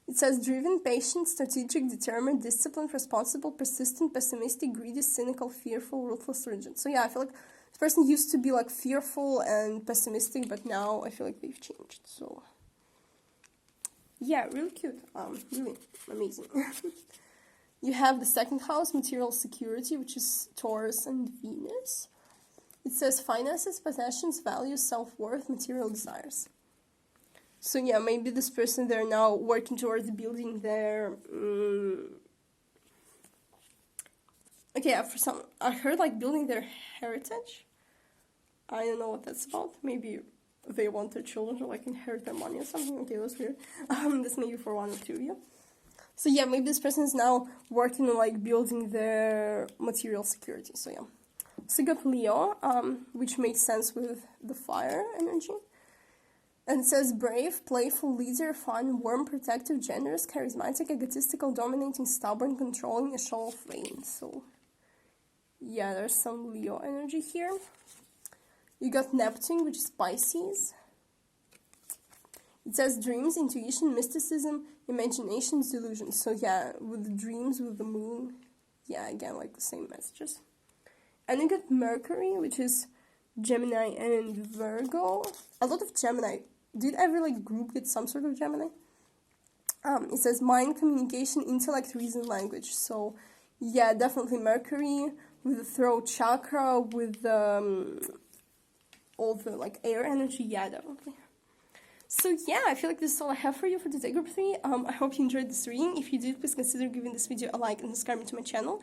It says driven, patient, strategic, determined, disciplined, responsible, persistent, pessimistic, greedy, cynical, fearful, ruthless, rigid. So yeah, I feel like this person used to be like fearful and pessimistic, but now I feel like they've changed. So yeah, really cute. Really amazing. You have the second house, material security, which is Taurus and Venus. It says finances, possessions, values, self-worth, material desires. So yeah, maybe this person, they're now working towards building their... Okay, for some, I heard like building their heritage. I don't know what that's about. Maybe they want their children to like inherit their money or something. Okay, that's weird. That's maybe for 1 or 2 of you. So yeah, maybe this person is now working on like building their material security. So yeah. So you got Leo, which makes sense with the fire energy. And it says brave, playful, leader, fun, warm, protective, generous, charismatic, egotistical, dominating, stubborn, controlling, a show of vain. So yeah, there's some Leo energy here. You got Neptune, which is Pisces. It says dreams, intuition, mysticism, imaginations, delusions. So yeah, with the dreams, with the moon, yeah, again, like the same messages. And you got Mercury, which is Gemini and Virgo. A lot of Gemini. Did every like group get some sort of Gemini? It says mind, communication, intellect, reason, language. So yeah, definitely Mercury with the throat chakra, with all the like air energy. Yeah, definitely. So yeah, I feel like this is all I have for you for today, group 3. I hope you enjoyed this reading. If you did, please consider giving this video a like and subscribing to my channel.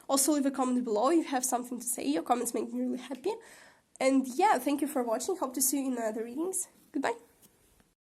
Also, leave a comment below if you have something to say. Your comments make me really happy. And yeah, thank you for watching. Hope to see you in other readings. Goodbye.